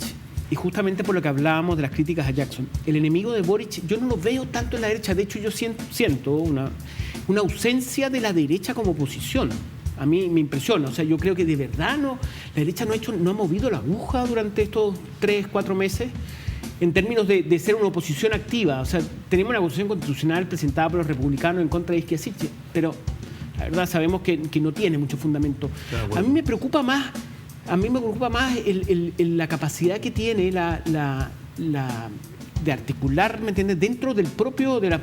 y justamente por lo que hablábamos de las críticas a Jackson, el enemigo de Boric yo no lo veo tanto en la derecha. De hecho, yo siento una ausencia de la derecha como oposición. A mí me impresiona. O sea, yo creo que de verdad la derecha no ha movido la aguja durante estos 3-4 meses en términos de ser una oposición activa. O sea, tenemos una acusación constitucional presentada por los republicanos en contra de Izquierda, pero la verdad sabemos que no tiene mucho fundamento. Claro, bueno. A mí me preocupa más la capacidad que tiene de articular, ¿me entiendes?, dentro del propio de la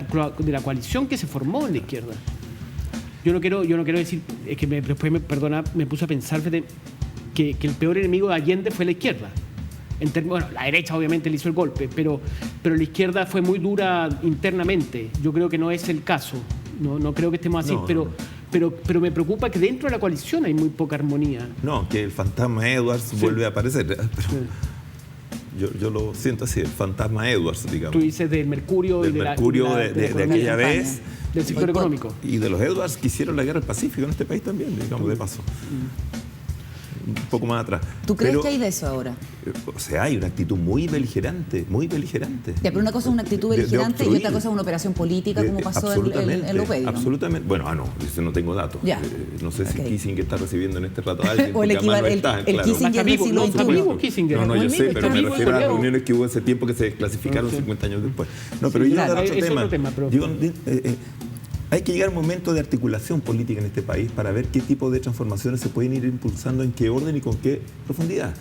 coalición que se formó en la izquierda. Yo no quiero decir, es que después me puse a pensar que el peor enemigo de Allende fue la izquierda. Bueno, la derecha obviamente le hizo el golpe, pero la izquierda fue muy dura internamente. Yo creo que no es el caso. No creo que estemos así, pero me preocupa que dentro de la coalición hay muy poca armonía. No, que el fantasma Edwards vuelve a aparecer. Pero yo lo siento así, el fantasma Edwards, digamos. Tú dices del Mercurio de aquella vez. Del sector económico. Y de los Edwards que hicieron la guerra del Pacífico en este país también, digamos, de paso. Un poco más atrás. ¿Tú crees que hay de eso ahora? O sea, hay una actitud muy beligerante, muy beligerante. Ya, pero una cosa es una actitud beligerante y otra cosa es una operación política, como pasó en los medios. Absolutamente. Bueno, yo no tengo datos. No sé si Kissinger está recibiendo en este rato a alguien. O el Kissinger del siglo XXI. No, yo sé, pero me refiero a las reuniones que hubo ese tiempo que se desclasificaron 50 años después. No, pero yo voy a otro tema. Hay que llegar a un momento de articulación política en este país para ver qué tipo de transformaciones se pueden ir impulsando, en qué orden y con qué profundidad.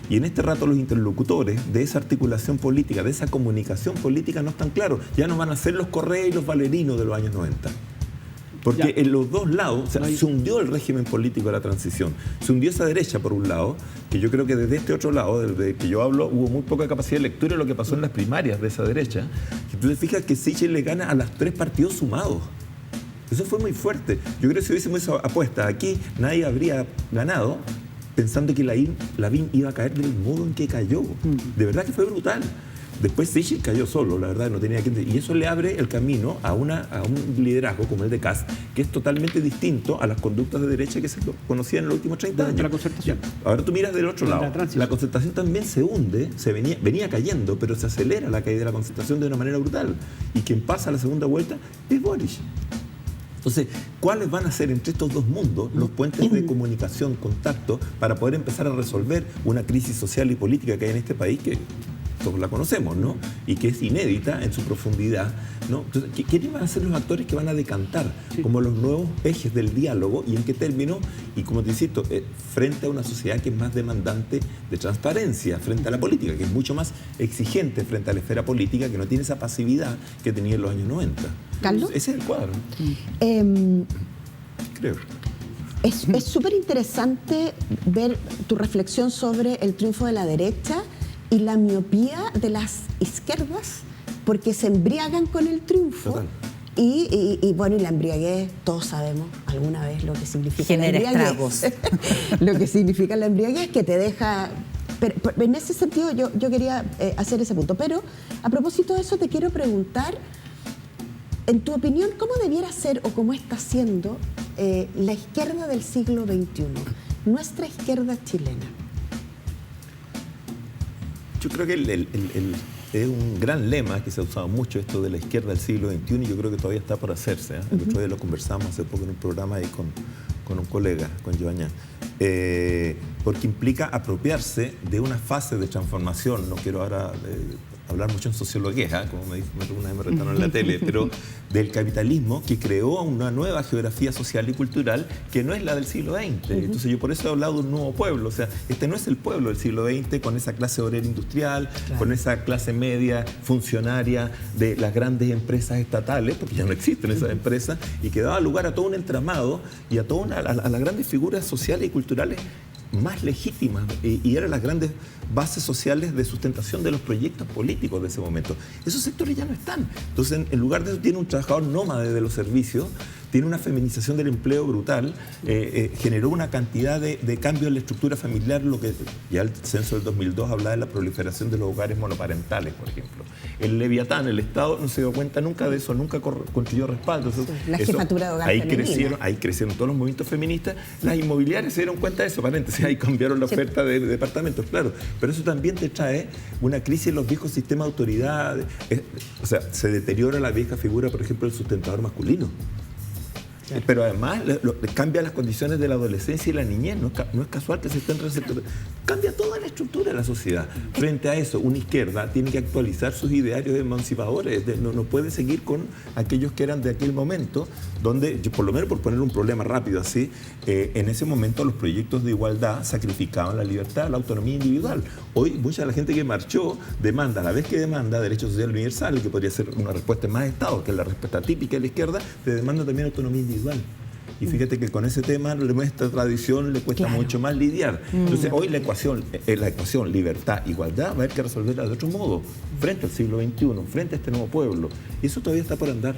Y en este rato los interlocutores de esa articulación política, de esa comunicación política no están claros. Ya no van a ser los Correa y los Valerinos de los años 90. Porque en los dos lados se hundió el régimen político de la transición. Se hundió esa derecha, por un lado, que yo creo que desde este otro lado, desde que yo hablo, hubo muy poca capacidad de lectura de lo que pasó en las primarias de esa derecha. Y tú te fijas que Sichel le gana a los 3 partidos sumados. Eso fue muy fuerte. Yo creo que si hubiésemos hecho apuestas aquí, nadie habría ganado pensando que Lavín iba a caer del modo en que cayó. De verdad que fue brutal. Después Sichel cayó solo, la verdad, no tenía que... Y eso le abre el camino a un liderazgo como el de Kast, que es totalmente distinto a las conductas de derecha que se conocían en los últimos 30 años. La Concertación. Ahora tú miras del otro lado. La Concertación también se hunde, venía cayendo, pero se acelera la caída de la Concertación de una manera brutal. Y quien pasa a la segunda vuelta es Boric. Entonces, ¿cuáles van a ser entre estos dos mundos los puentes de comunicación, contacto, para poder empezar a resolver una crisis social y política que hay en este país que todos la conocemos, ¿no? Y que es inédita en su profundidad, ¿no? Entonces, ¿quiénes van a ser los actores que van a decantar como los nuevos ejes del diálogo y en qué términos? Y como te insisto, frente a una sociedad que es más demandante de transparencia, frente a la política, que es mucho más exigente frente a la esfera política, que no tiene esa pasividad que tenía en los años 90. ¿Carlos? Ese es el cuadro. Creo. Es súper interesante ver tu reflexión sobre el triunfo de la derecha y la miopía de las izquierdas, porque se embriagan con el triunfo. Total. Y bueno, y la embriaguez, todos sabemos alguna vez lo que significa Genera la embriaguez. Lo que significa la embriaguez, que te deja... Pero en ese sentido yo quería hacer ese punto. Pero a propósito de eso te quiero preguntar, en tu opinión, ¿cómo debiera ser o cómo está siendo la izquierda del siglo XXI? Nuestra izquierda chilena. Yo creo que es un gran lema que se ha usado mucho, esto de la izquierda del siglo XXI, y yo creo que todavía está por hacerse. El otro día lo conversamos hace poco en un programa ahí con un colega, con Joañán, porque implica apropiarse de una fase de transformación. No quiero ahora hablar mucho en sociología, como una vez me retaron en la tele, pero del capitalismo que creó una nueva geografía social y cultural que no es la del siglo XX. Entonces yo por eso he hablado de un nuevo pueblo. O sea, este no es el pueblo del siglo XX con esa clase obrera industrial, con esa clase media funcionaria de las grandes empresas estatales, porque ya no existen esas empresas, y que daba lugar a todo un entramado y a las grandes figuras sociales y culturales más legítimas, y eran las grandes bases sociales de sustentación de los proyectos políticos de ese momento. Esos sectores ya no están. Entonces, en lugar de eso, tiene un trabajador nómade de los servicios, tiene una feminización del empleo brutal, generó una cantidad de cambios en la estructura familiar, lo que ya el censo del 2002 hablaba de la proliferación de los hogares monoparentales, por ejemplo. El Leviatán, el Estado no se dio cuenta nunca de eso, nunca construyó respaldo. Eso, la jefatura de hogar ahí crecieron todos los movimientos feministas. Las inmobiliarias se dieron cuenta de eso, paréntesis, ahí cambiaron la oferta de departamentos, claro. Pero eso también te trae una crisis en los viejos sistemas de autoridad. O sea, se deteriora la vieja figura, por ejemplo, del sustentador masculino. Pero además cambia las condiciones de la adolescencia y la niñez. No es casual que se estén receptores. Cambia toda la estructura de la sociedad. Frente a eso, una izquierda tiene que actualizar sus idearios emancipadores. No puede seguir con aquellos que eran de aquel momento, donde, por lo menos por poner un problema rápido así, en ese momento los proyectos de igualdad sacrificaban la libertad, la autonomía individual. Hoy mucha de la gente que marchó demanda, a la vez que demanda derecho social universal, que podría ser una respuesta más Estado, que es la respuesta típica de la izquierda, te demanda también autonomía individual. Y fíjate que con ese tema, nuestra tradición le cuesta mucho más lidiar. Entonces, hoy la ecuación libertad, igualdad, va a haber que resolverla de otro modo, frente al siglo XXI, frente a este nuevo pueblo. Y eso todavía está por andar.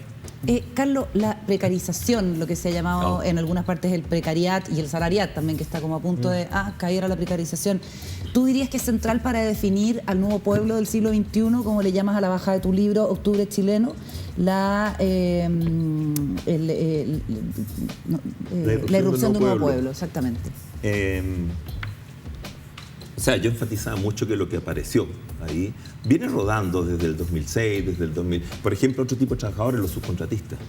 Carlos, la precarización, lo que se ha llamado en algunas partes el precariat y el salariat también, que está como a punto de caer a la precarización. ¿Tú dirías que es central para definir al nuevo pueblo del siglo XXI, como le llamas a la bajada de tu libro, Octubre Chileno, la irrupción de un nuevo pueblo? Exactamente. O sea, yo enfatizaba mucho que lo que apareció ahí viene rodando desde el 2006, desde el 2000. Por ejemplo, otro tipo de trabajadores, los subcontratistas.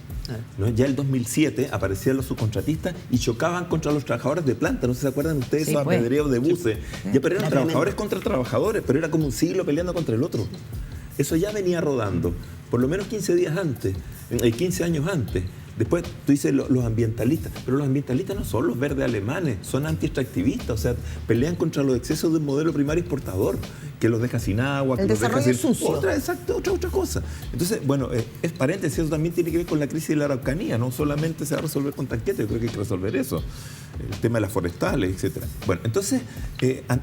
¿No? Ya en el 2007 aparecían los subcontratistas y chocaban contra los trabajadores de planta. No sé si se acuerdan ustedes esos apedreos de buses. Ya, pero eran trabajadores contra trabajadores, pero era como un siglo peleando contra el otro. Eso ya venía rodando, por lo menos 15 días antes, 15 años antes. Después tú dices los ambientalistas, pero los ambientalistas no son los verdes alemanes, son anti-extractivistas, o sea, pelean contra los excesos de un modelo primario exportador, que los deja sin agua, que los deja sin... sucio. Otra cosa. Entonces, bueno, es paréntesis, eso también tiene que ver con la crisis de la Araucanía, no solamente se va a resolver con tanquetes, yo creo que hay que resolver eso, el tema de las forestales, etcétera. Bueno, entonces,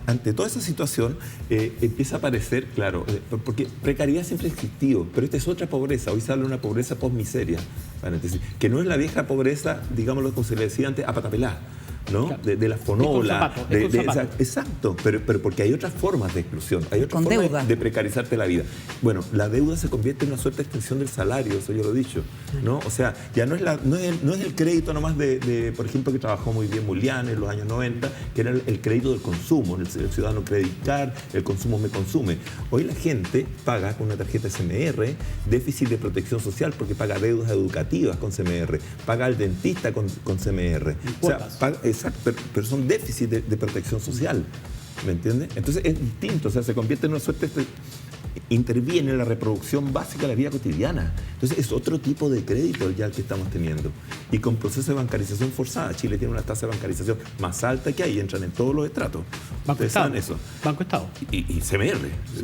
ante toda esa situación, empieza a aparecer, claro, porque precariedad siempre ha existido, pero esta es otra pobreza, hoy se habla de una pobreza post-miseria, paréntesis, que no es la vieja pobreza, digámoslo como se le decía antes, a patapelá. ¿no? Claro. De la fonola. Es con zapatos. Exacto, pero porque hay otras formas de exclusión, hay otras Con formas deuda. de precarizarte la vida. Bueno, la deuda se convierte en una suerte de extensión del salario, eso yo lo he dicho, ¿no? O sea, ya no es el crédito nomás de, por ejemplo, que trabajó muy bien Mulián en los años 90, que era el crédito del consumo, el ciudadano credit card, el consumo me consume. Hoy la gente paga con una tarjeta SMR déficit de protección social porque paga deudas educativas con CMR, paga al dentista con CMR. O sea, exacto, pero son déficits de protección social, ¿me entiendes? Entonces es distinto, o sea, se convierte en una suerte interviene en la reproducción básica de la vida cotidiana. Entonces es otro tipo de crédito ya el que estamos teniendo. Y con proceso de bancarización forzada, Chile tiene una tasa de bancarización más alta que hay, entran en todos los estratos. Banco Estado. Eso. Banco Estado. Y CMR.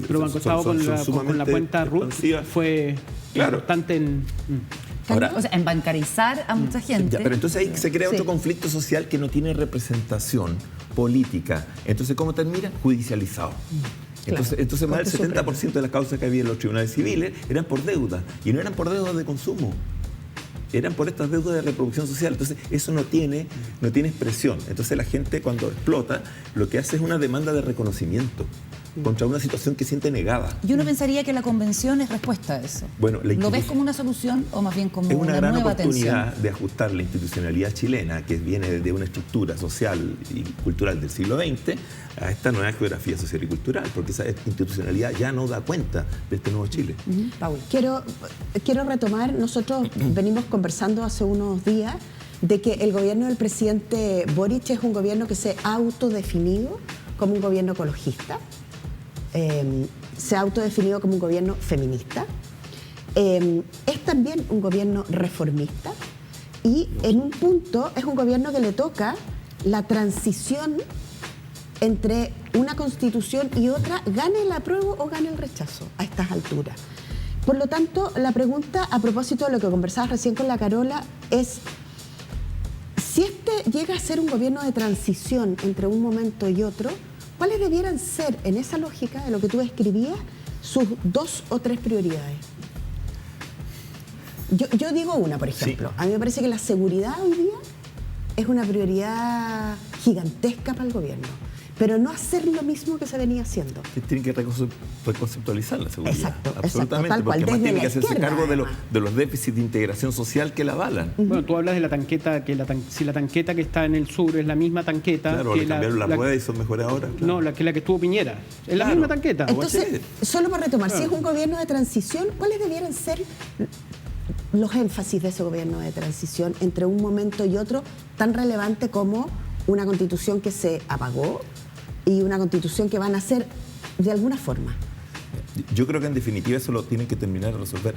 Pero Banco Estado con la cuenta RUT fue importante en... Ahora, o sea, en bancarizar a mucha gente. Ya, pero entonces ahí se crea otro conflicto social que no tiene representación política. Entonces, ¿cómo termina? Judicializado. Entonces más del 70% de las causas que había en los tribunales civiles eran por deuda. Y no eran por deudas de consumo. Eran por estas deudas de reproducción social. Entonces, eso no tiene expresión. Entonces, la gente cuando explota, lo que hace es una demanda de reconocimiento contra una situación que siente negada. Yo no pensaría que la convención es respuesta a eso. Bueno, ¿Lo ves como una solución o más bien como es una gran nueva oportunidad tensión? de ajustar la institucionalidad chilena, que viene de una estructura social y cultural del siglo XX, a esta nueva geografía social y cultural, porque esa institucionalidad ya no da cuenta de este nuevo Chile. Paula. Quiero retomar, nosotros venimos conversando hace unos días de que el gobierno del presidente Boric es un gobierno que se ha autodefinido como un gobierno ecologista, se ha autodefinido como un gobierno feminista, es también un gobierno reformista y en un punto es un gobierno que le toca la transición entre una constitución y otra, gane el apruebo o gane el rechazo a estas alturas. Por lo tanto, la pregunta a propósito de lo que conversabas recién con la Carola es, si este llega a ser un gobierno de transición entre un momento y otro, ¿cuáles debieran ser, en esa lógica de lo que tú describías, sus 2 o 3 prioridades? Yo digo una, por ejemplo. Sí. A mí me parece que la seguridad hoy día es una prioridad gigantesca para el gobierno, pero no hacer lo mismo que se venía haciendo. Tienen que reconceptualizar la seguridad. Exacto, absolutamente, tal cual, porque además tiene que hacerse cargo además de los déficits de integración social que la avalan. Bueno, tú hablas de la tanqueta, que si la tanqueta que está en el sur es la misma tanqueta... Claro, que le cambiaron la rueda y son mejores ahora. Claro. No, la que estuvo Piñera. Es la misma tanqueta. Entonces, solo para retomar, si es un gobierno de transición, ¿cuáles debieran ser los énfasis de ese gobierno de transición entre un momento y otro, tan relevante como una constitución que se apagó y una constitución que van a hacer de alguna forma? Yo creo que en definitiva eso lo tienen que terminar de resolver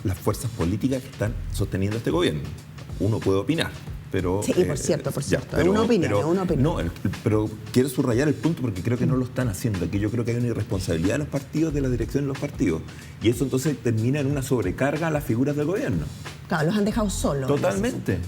las fuerzas políticas que están sosteniendo este gobierno. Uno puede opinar, pero... Sí, por cierto. Es una opinión. No, pero quiero subrayar el punto porque creo que no lo están haciendo. Aquí yo creo que hay una irresponsabilidad de los partidos, de la dirección de los partidos. Y eso entonces termina en una sobrecarga a las figuras del gobierno. Claro, los han dejado solos. Totalmente.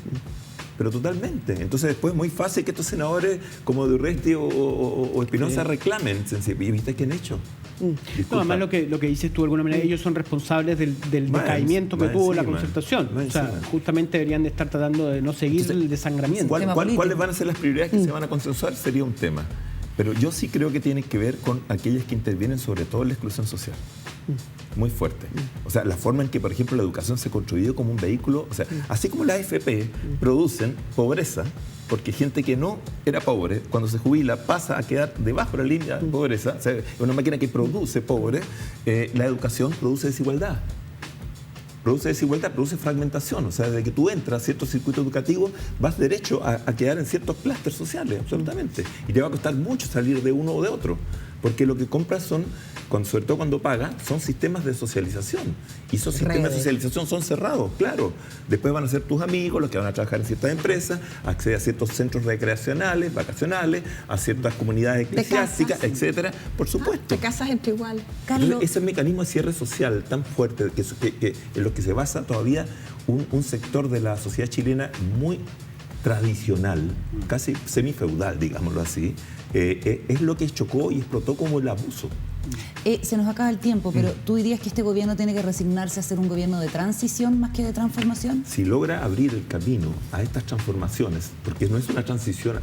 Pero totalmente. Entonces después es muy fácil que estos senadores como Durresti o Espinosa reclamen. ¿Y viste qué han hecho? No, además lo que dices tú de alguna manera, ellos son responsables del decaimiento que tuvo la concertación. O sea, justamente deberían de estar tratando de no seguir el desangramiento. ¿Cuáles van a ser las prioridades que se van a consensuar? Sería un tema. Pero yo sí creo que tiene que ver con aquellas que intervienen sobre todo en la exclusión social. Muy fuerte. O sea, la forma en que, por ejemplo, la educación se ha construido como un vehículo, o sea, así como las AFP producen pobreza, porque gente que no era pobre, cuando se jubila pasa a quedar debajo de la línea de pobreza, o sea, es una máquina que produce pobre, la educación produce desigualdad. Produce fragmentación, o sea, desde que tú entras a cierto circuito educativo vas derecho a quedar en ciertos clústeres sociales, absolutamente. Y te va a costar mucho salir de uno o de otro, porque lo que compras son, sobre todo cuando pagas, son sistemas de socialización. Y esos sistemas de socialización son cerrados, claro. Después van a ser tus amigos, los que van a trabajar en ciertas empresas, acceder a ciertos centros recreacionales, vacacionales, a ciertas comunidades eclesiásticas, etcétera. Por supuesto. Te casas entre igual. Entonces, ese mecanismo de cierre social tan fuerte que en lo que se basa todavía un sector de la sociedad chilena muy tradicional, casi semifeudal, digámoslo así, es lo que chocó y explotó como el abuso. Se nos acaba el tiempo, pero ¿tú dirías que este gobierno tiene que resignarse a ser un gobierno de transición más que de transformación? Si logra abrir el camino a estas transformaciones, porque no es una transición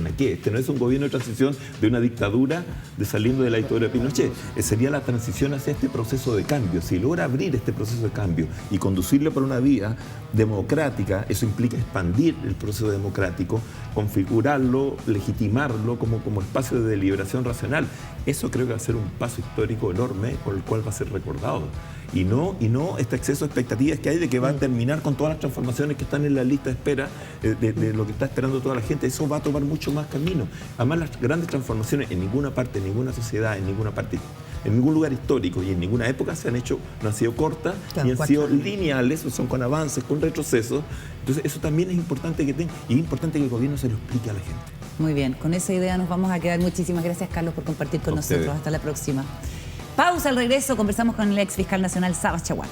¿a qué? Este no es un gobierno de transición de una dictadura de saliendo de la dictadura de Pinochet. Sería la transición hacia este proceso de cambio. Si logra abrir este proceso de cambio y conducirlo por una vía democrática, eso implica expandir el proceso democrático, configurarlo, legitimarlo como espacio de deliberación racional. Eso creo que va a ser un paso histórico enorme con el cual va a ser recordado. Y no este exceso de expectativas que hay de que va a terminar con todas las transformaciones que están en la lista de espera de lo que está esperando toda la gente. Eso va a tomar mucho más camino. Además, las grandes transformaciones en ninguna parte, en ninguna sociedad, en ninguna parte, en ningún lugar histórico y en ninguna época no han sido cortas, ni han sido lineales, son con avances, con retrocesos. Entonces, eso también es importante que tenga, y es importante que el gobierno se lo explique a la gente. Muy bien, con esa idea nos vamos a quedar. Muchísimas gracias, Carlos, por compartir con nosotros. Hasta la próxima. Pausa, al regreso conversamos con el ex fiscal nacional Sabas Chaguán.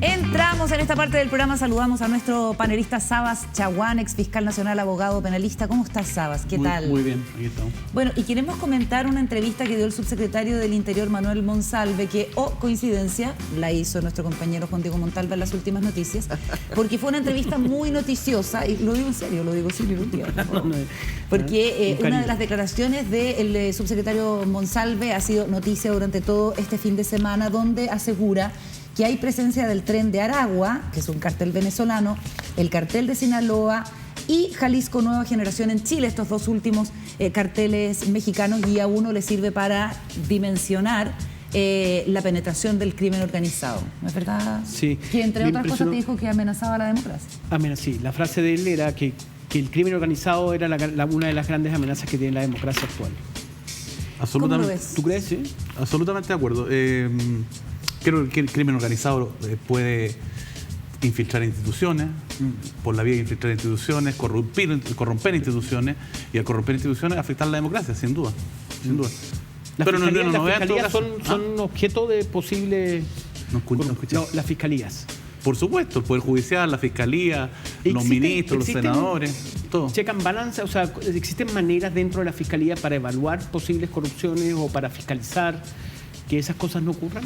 Entramos en esta parte del programa, saludamos a nuestro panelista Sabas Chaguán, ex fiscal nacional, abogado penalista. ¿Cómo estás, Sabas? ¿Qué tal? Muy bien, aquí estamos. Bueno, y queremos comentar una entrevista que dio el subsecretario del Interior, Manuel Monsalve, que, coincidencia, la hizo nuestro compañero Juan Diego Montalva en las últimas noticias, porque fue una entrevista muy noticiosa, y lo digo en serio, lo digo sin ironía, porque una de las declaraciones del subsecretario Monsalve ha sido noticia durante todo este fin de semana, donde asegura que hay presencia del Tren de Aragua, que es un cartel venezolano, el cartel de Sinaloa y Jalisco Nueva Generación en Chile, estos dos últimos carteles mexicanos, y a uno le sirve para dimensionar la penetración del crimen organizado. ¿No es verdad? Sí. Que entre otras cosas te dijo que amenazaba la democracia. Sí, la frase de él era que el crimen organizado era una de las grandes amenazas que tiene la democracia actual. Absolutamente. ¿Cómo lo ves? ¿Tú crees? Sí, absolutamente de acuerdo. Creo que el crimen organizado puede infiltrar instituciones, por la vía de infiltrar instituciones, corromper instituciones, y al corromper instituciones afectar la democracia, sin duda. Sin duda. Pero las fiscalías son objeto de posible... No, las fiscalías. Por supuesto, el Poder Judicial, la Fiscalía, los ministros, los senadores, todo. ¿Checan balanza? O sea, ¿existen maneras dentro de la Fiscalía para evaluar posibles corrupciones o para fiscalizar que esas cosas no ocurran?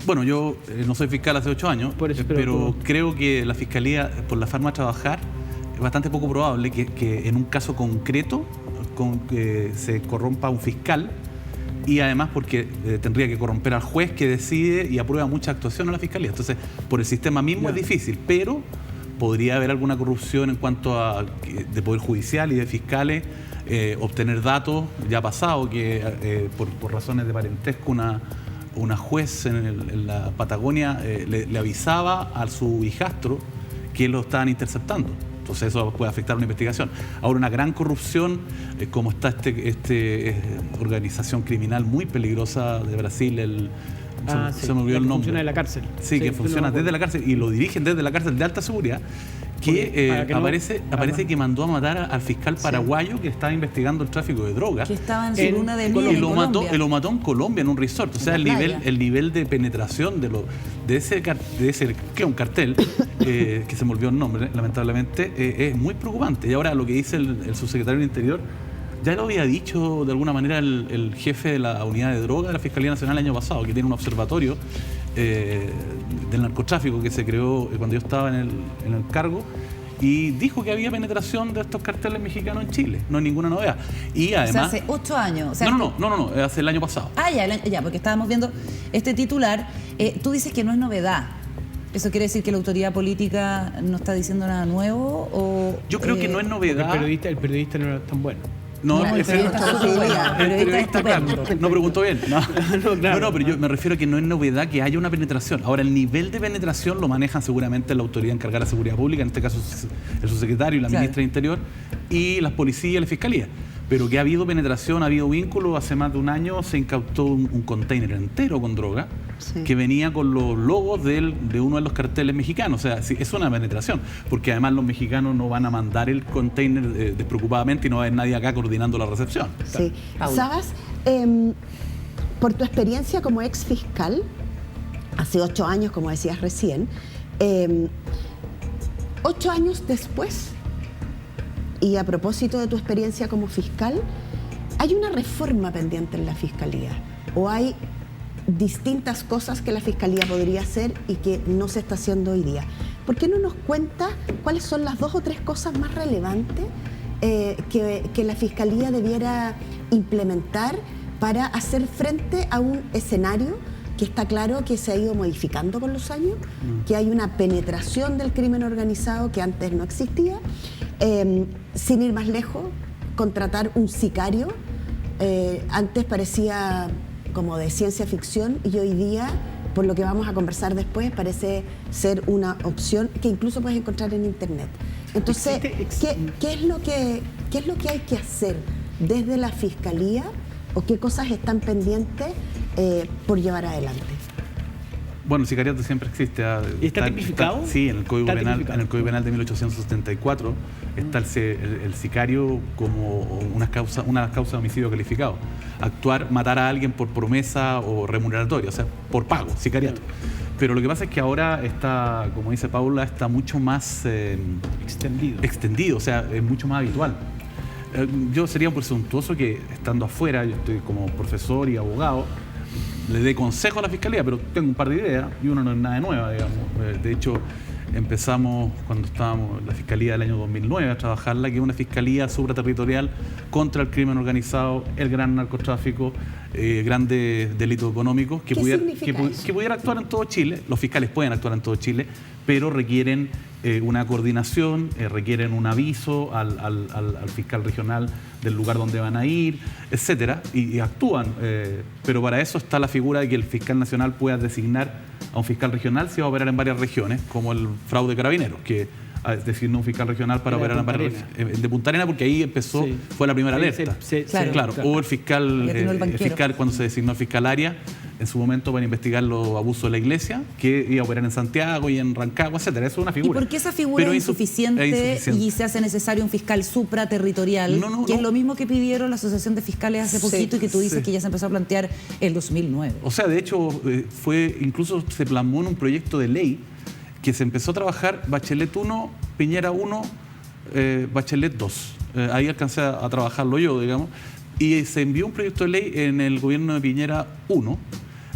Bueno, yo no soy fiscal hace 8 años, pero creo que la Fiscalía, por la forma de trabajar, es bastante poco probable que en un caso concreto que se corrompa un fiscal, y además porque tendría que corromper al juez que decide y aprueba mucha actuación a la Fiscalía. Entonces, por el sistema mismo es difícil, pero podría haber alguna corrupción en cuanto a de Poder Judicial y de fiscales, obtener datos. Ya ha pasado que por razones de parentesco una juez en la Patagonia le avisaba a su hijastro que lo estaban interceptando. Entonces eso puede afectar una investigación. Ahora, una gran corrupción, como está organización criminal muy peligrosa de Brasil, se me olvidó el nombre. Funciona de la cárcel. Sí, que funciona desde la cárcel y lo dirigen desde la cárcel de alta seguridad, que aparece que mandó a matar al fiscal paraguayo que estaba investigando el tráfico de drogas. Que estaba en su luna de miel y lo mató en Colombia, en un resort. O sea, el nivel de penetración de ese que es un cartel, que se me olvidó el nombre, lamentablemente, es muy preocupante. Y ahora lo que dice el subsecretario del Interior, ya lo había dicho de alguna manera el jefe de la unidad de droga de la Fiscalía Nacional el año pasado, que tiene un observatorio del narcotráfico que se creó cuando yo estaba en el cargo, y dijo que había penetración de estos carteles mexicanos en Chile. No hay ninguna novedad. Y además, o sea, hace 8 años. O sea, no, hace el año pasado. Ya, porque estábamos viendo este titular. Tú dices que no es novedad. ¿Eso quiere decir que la autoridad política no está diciendo nada nuevo? O, yo creo que no es novedad. El periodista no era tan bueno. No, el periodista claro. No preguntó bien. No, pero yo me refiero a que no es novedad que haya una penetración. Ahora, el nivel de penetración lo manejan seguramente la autoridad encargada de seguridad pública, en este caso el subsecretario y la ministra de Interior, y las policías y la fiscalía. Pero que ha habido penetración, ha habido vínculo. Hace más de un año se incautó un container entero con droga que venía con los logos de uno de los carteles mexicanos. O sea, sí, es una penetración, porque además los mexicanos no van a mandar el container despreocupadamente y no va a haber nadie acá coordinando la recepción. Sí. Sabas, por tu experiencia como ex fiscal, hace 8 años, como decías recién, 8 años después, y a propósito de tu experiencia como fiscal, ¿hay una reforma pendiente en la Fiscalía? ¿O hay distintas cosas que la Fiscalía podría hacer y que no se está haciendo hoy día? ¿Por qué no nos cuenta cuáles son las 2 o 3 cosas más relevantes que la Fiscalía debiera implementar para hacer frente a un escenario que está claro que se ha ido modificando con los años, que hay una penetración del crimen organizado que antes no existía? Sin ir más lejos, contratar un sicario, antes parecía como de ciencia ficción y hoy día, por lo que vamos a conversar después, parece ser una opción que incluso puedes encontrar en internet. Entonces, ¿qué es lo que hay que hacer desde la Fiscalía o qué cosas están pendientes por llevar adelante? Bueno, el sicariato siempre existe. ¿Y está tipificado? Sí, en el Código Penal de 1874 está el sicario como una causa de homicidio calificado. Matar a alguien por promesa o remuneratoria, o sea, por pago, sicariato. Pero lo que pasa es que ahora está, como dice Paula, está mucho más extendido, o sea, es mucho más habitual. Yo sería un presuntuoso que, estando afuera, yo estoy como profesor y abogado, le dé consejo a la Fiscalía, pero tengo un par de ideas y una no es nada nueva, digamos. De hecho, empezamos cuando estábamos en la Fiscalía del año 2009 a trabajarla, que es una Fiscalía supraterritorial contra el crimen organizado, el gran narcotráfico, grandes delitos económicos, que pudiera actuar en todo Chile. Los fiscales pueden actuar en todo Chile, pero requieren una coordinación, requieren un aviso al fiscal regional del lugar donde van a ir, etcétera, y actúan. Pero para eso está la figura de que el fiscal nacional pueda designar a un fiscal regional si va a operar en varias regiones, como el fraude Carabineros, que designó un fiscal regional para operar en varias regiones. De Punta Arenas, porque ahí empezó, fue la primera alerta. Claro. O el fiscal, cuando se designó el fiscal área, en su momento para investigar los abusos de la iglesia, que iba a operar en Santiago y en Rancagua, etcétera. Eso es una figura. ¿Y por qué esa figura es insuficiente y se hace necesario un fiscal supraterritorial? Que es lo mismo que pidieron la Asociación de Fiscales hace poquito y que tú dices que ya se empezó a plantear en 2009. O sea, de hecho, incluso se plasmó en un proyecto de ley que se empezó a trabajar Bachelet 1, Piñera 1, Bachelet 2. Ahí alcancé a trabajarlo yo, digamos. Y se envió un proyecto de ley en el gobierno de Piñera 1,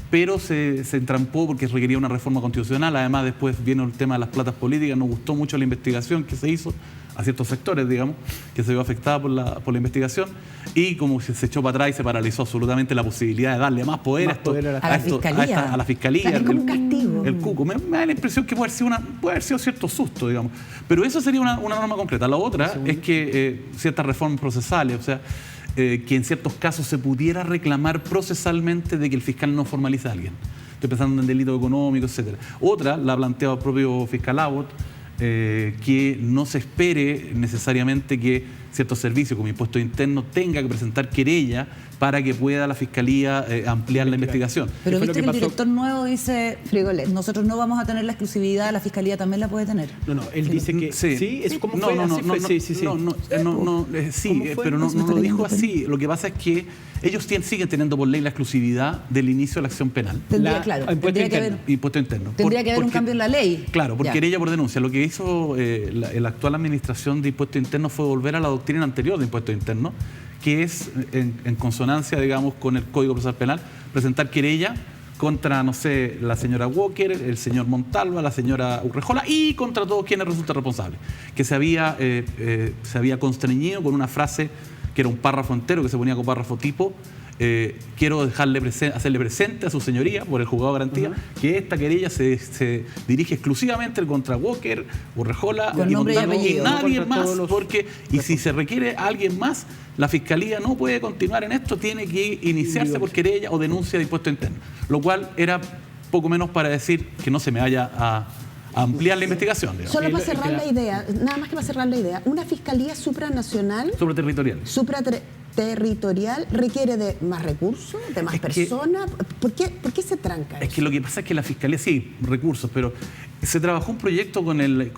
pero se entrampó porque requería una reforma constitucional. Además, después vino el tema de las platas políticas. Nos gustó mucho la investigación que se hizo a ciertos sectores, digamos, que se vio afectada por la investigación. Y como se echó para atrás y se paralizó absolutamente la posibilidad de darle más poder a la Fiscalía. Como un castigo. El cuco. Me da la impresión que puede haber sido cierto susto, digamos. Pero eso sería una norma concreta. La otra es que ciertas reformas procesales, o sea, que en ciertos casos se pudiera reclamar procesalmente de que el fiscal no formaliza a alguien. Estoy pensando en delitos económicos, etcétera. Otra la ha planteado el propio fiscal Abbott, que no se espere necesariamente que ciertos servicios como impuestos internos tenga que presentar querella para que pueda la Fiscalía ampliar la investigación. Pero viste que el director nuevo dice, nosotros no vamos a tener la exclusividad, la Fiscalía también la puede tener. No, él dice que sí, es como fue, pero no lo dijo así. Lo que pasa es que ellos siguen teniendo por ley la exclusividad del inicio de la acción penal. Tendría impuesto interno. Tendría que haber un cambio en la ley. Claro, por querella por denuncia. Lo que hizo la actual administración de impuestos internos fue volver a la doctrina anterior de impuestos internos, que es en consonancia, digamos, con el Código Procesal Penal, presentar querella contra, no sé, la señora Walker, el señor Montalva, la señora Urrejola y contra todos quienes resultan responsables. Que se había constreñido con una frase que era un párrafo entero, que se ponía con párrafo tipo, quiero hacerle presente a su señoría, por el juzgado de garantía, que esta querella se dirige exclusivamente contra Walker, Urrejola y Montalva y nadie más, y si se requiere a alguien más, la Fiscalía no puede continuar en esto, tiene que iniciarse por querella o denuncia de impuesto interno. Lo cual era poco menos para decir que no se me vaya a ampliar la investigación. Digamos. Solo para cerrar la idea, nada más que para cerrar la idea, una Fiscalía supranacional... Supraterritorial requiere de más recursos, de más personas. ¿Por qué se tranca eso? Es que lo que pasa es que la Fiscalía, sí, recursos, pero se trabajó un proyecto viendo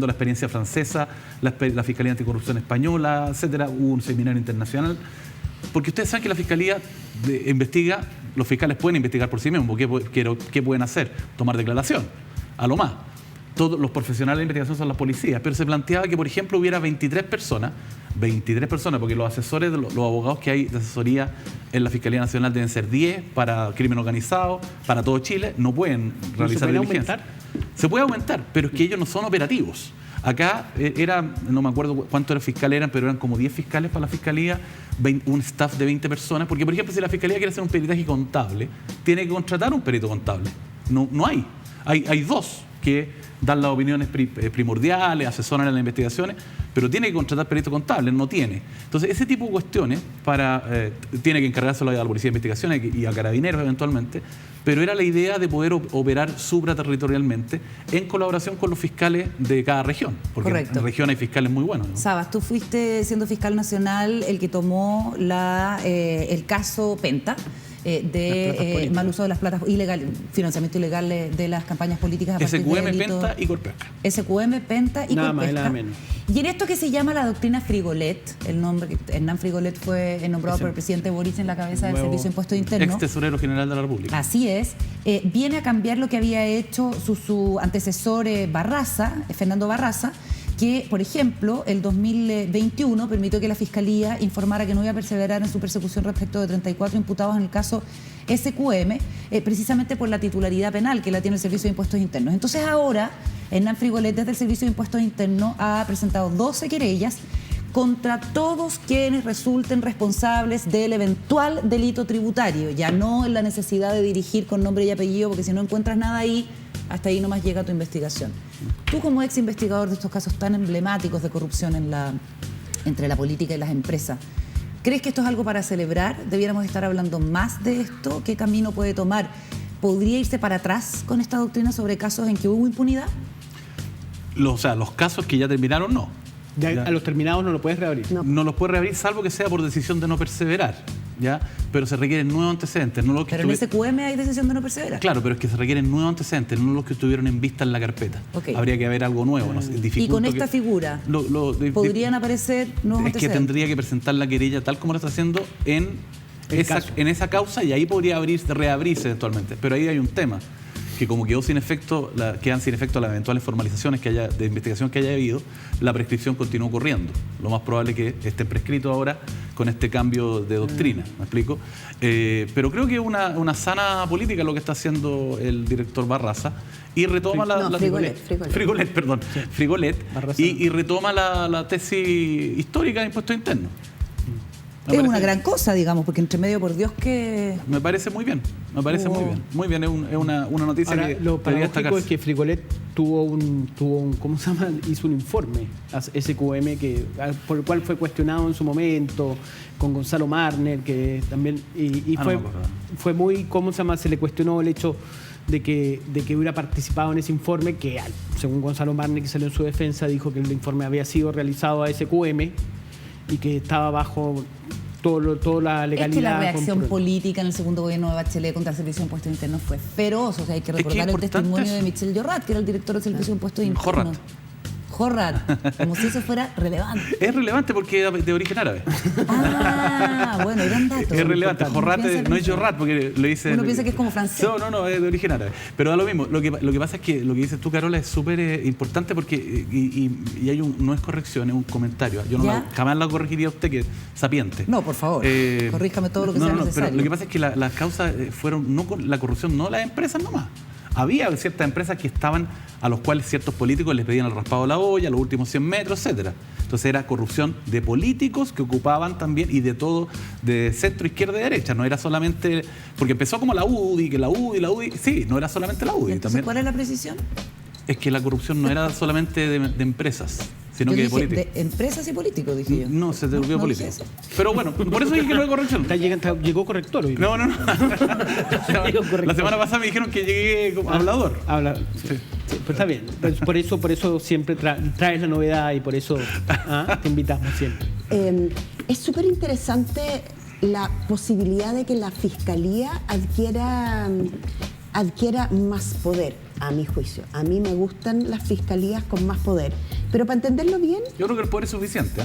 la experiencia francesa, la Fiscalía Anticorrupción española, etcétera. Hubo un seminario internacional. Porque ustedes saben que la Fiscalía investiga, los fiscales pueden investigar por sí mismos. ¿Qué pueden hacer? Tomar declaración, a lo más. todos los profesionales de investigación son las policías, pero se planteaba que, por ejemplo, hubiera 23 personas, porque los asesores, los abogados que hay de asesoría en la Fiscalía Nacional deben ser 10 para crimen organizado, para todo Chile, no pueden realizar diligencia. Se puede aumentar, pero es que ellos no son operativos. Acá no me acuerdo cuántos fiscales eran, pero eran como 10 fiscales para la Fiscalía, un staff de 20 personas, porque por ejemplo si la Fiscalía quiere hacer un peritaje contable, tiene que contratar un perito contable. No hay. Hay 2 que dan las opiniones primordiales, asesoran en las investigaciones, pero tiene que contratar perito contable, no tiene. Entonces, ese tipo de cuestiones tiene que encargárselo a la Policía de Investigaciones y a Carabineros eventualmente, pero era la idea de poder operar supraterritorialmente en colaboración con los fiscales de cada región, porque en la región hay fiscales muy buenos, ¿no? Sabas, tú fuiste, siendo fiscal nacional, el que tomó el caso Penta, de mal uso de las platas ilegales, financiamiento ilegal de las campañas políticas a partir SQM, de delito, Penta y Corpesca. SQM, Penta y nada Corpesca. Más y nada menos. Y en esto que se llama la doctrina Frigolet, el nombre que Hernán Frigolet fue nombrado por el presidente Boric en la cabeza del Servicio de Impuestos Internos. Ex tesorero general de la República. Así es. Viene a cambiar lo que había hecho su antecesor Fernando Barraza, que, por ejemplo, el 2021 permitió que la Fiscalía informara que no iba a perseverar en su persecución respecto de 34 imputados en el caso SQM, precisamente por la titularidad penal que la tiene el Servicio de Impuestos Internos. Entonces ahora, Hernán Frigolet, desde el Servicio de Impuestos Internos, ha presentado 12 querellas contra todos quienes resulten responsables del eventual delito tributario, ya no en la necesidad de dirigir con nombre y apellido, porque si no encuentras nada ahí, hasta ahí nomás llega tu investigación. Tú, como ex investigador de estos casos tan emblemáticos de corrupción entre la política y las empresas, ¿crees que esto es algo para celebrar? ¿Debiéramos estar hablando más de esto? ¿Qué camino puede tomar? ¿Podría irse para atrás con esta doctrina sobre casos en que hubo impunidad? Los casos que ya terminaron, no. Ya. A los terminados no lo puedes reabrir. No los puedes reabrir, salvo que sea por decisión de no perseverar, ¿ya? Pero se requieren nuevos antecedentes. No los que pero en SQM hay decisión de no perseverar. Claro, pero es que se requieren nuevos antecedentes, no los que estuvieron en vista en la carpeta. Okay. Habría que haber algo nuevo. No sé, y con esta figura, ¿podrían aparecer nuevos antecedentes? Es que tendría que presentar la querella tal como lo está haciendo en esa causa, y ahí podría reabrirse eventualmente. Pero ahí hay un tema, que como quedan sin efecto las eventuales formalizaciones de investigación que haya habido, la prescripción continúa corriendo. Lo más probable es que estén prescritos ahora con este cambio de doctrina, ¿me explico? Pero creo que es una sana política lo que está haciendo el director Barraza, y retoma Frigolet, y retoma la tesis histórica de impuestos internos. Es una gran cosa, digamos, porque entre medio, por Dios, que... Me parece muy bien, muy bien, es una noticia. Ahora, que lo debería paradójico es que Frigolet tuvo un ¿cómo se llama? Hizo un informe a SQM por el cual fue cuestionado en su momento con Gonzalo Marner, que también fue muy, ¿cómo se llama? Se le cuestionó el hecho de que hubiera participado en ese informe, que según Gonzalo Marner, que salió en su defensa, dijo que el informe había sido realizado a SQM y que estaba bajo toda la legalidad. Es que la reacción política en el segundo gobierno de Bachelet contra el Servicio de Impuestos Internos fue feroz. O sea, hay que recordar el testimonio de Michel Jorrat, que era el director del Servicio de Impuestos Internos. Jorrat, como si eso fuera relevante. Es relevante porque es de origen árabe. Bueno, gran dato. Es relevante. Jorrat no es Jorrat, porque lo dice... Uno piensa que es como francés. No, es de origen árabe. Pero da lo mismo. Lo que pasa es que lo que dices tú, Carola, es súper importante porque no es corrección, es un comentario. Yo jamás la corregiría a usted, que es sapiente. No, por favor, corríjame todo lo que sea necesario. Pero lo que pasa es que las causas fueron la corrupción, no las empresas nomás. Había ciertas empresas a los cuales ciertos políticos les pedían el raspado de la olla, los últimos 100 metros, etcétera. Entonces era corrupción de políticos que ocupaban también, y de todo, de centro, izquierda y derecha. No era solamente, porque empezó como la UDI, sí, no era solamente la UDI. Entonces, también. ¿cuál es la precisión? Es que la corrupción no era solamente de empresas, sino que de políticos. De empresas y políticos, dije yo. No, se te olvidó político. Pero bueno, por eso dije que no hay corrección. Llegó corrector hoy. No. La semana pasada me dijeron que llegué como hablador. Sí. Sí, pues está bien. Por eso siempre traes la novedad, y por eso te invitamos siempre. Es súper interesante la posibilidad de que la Fiscalía adquiera más poder, a mi juicio. A mí me gustan las fiscalías con más poder. Pero para entenderlo bien... Yo creo que el poder es suficiente.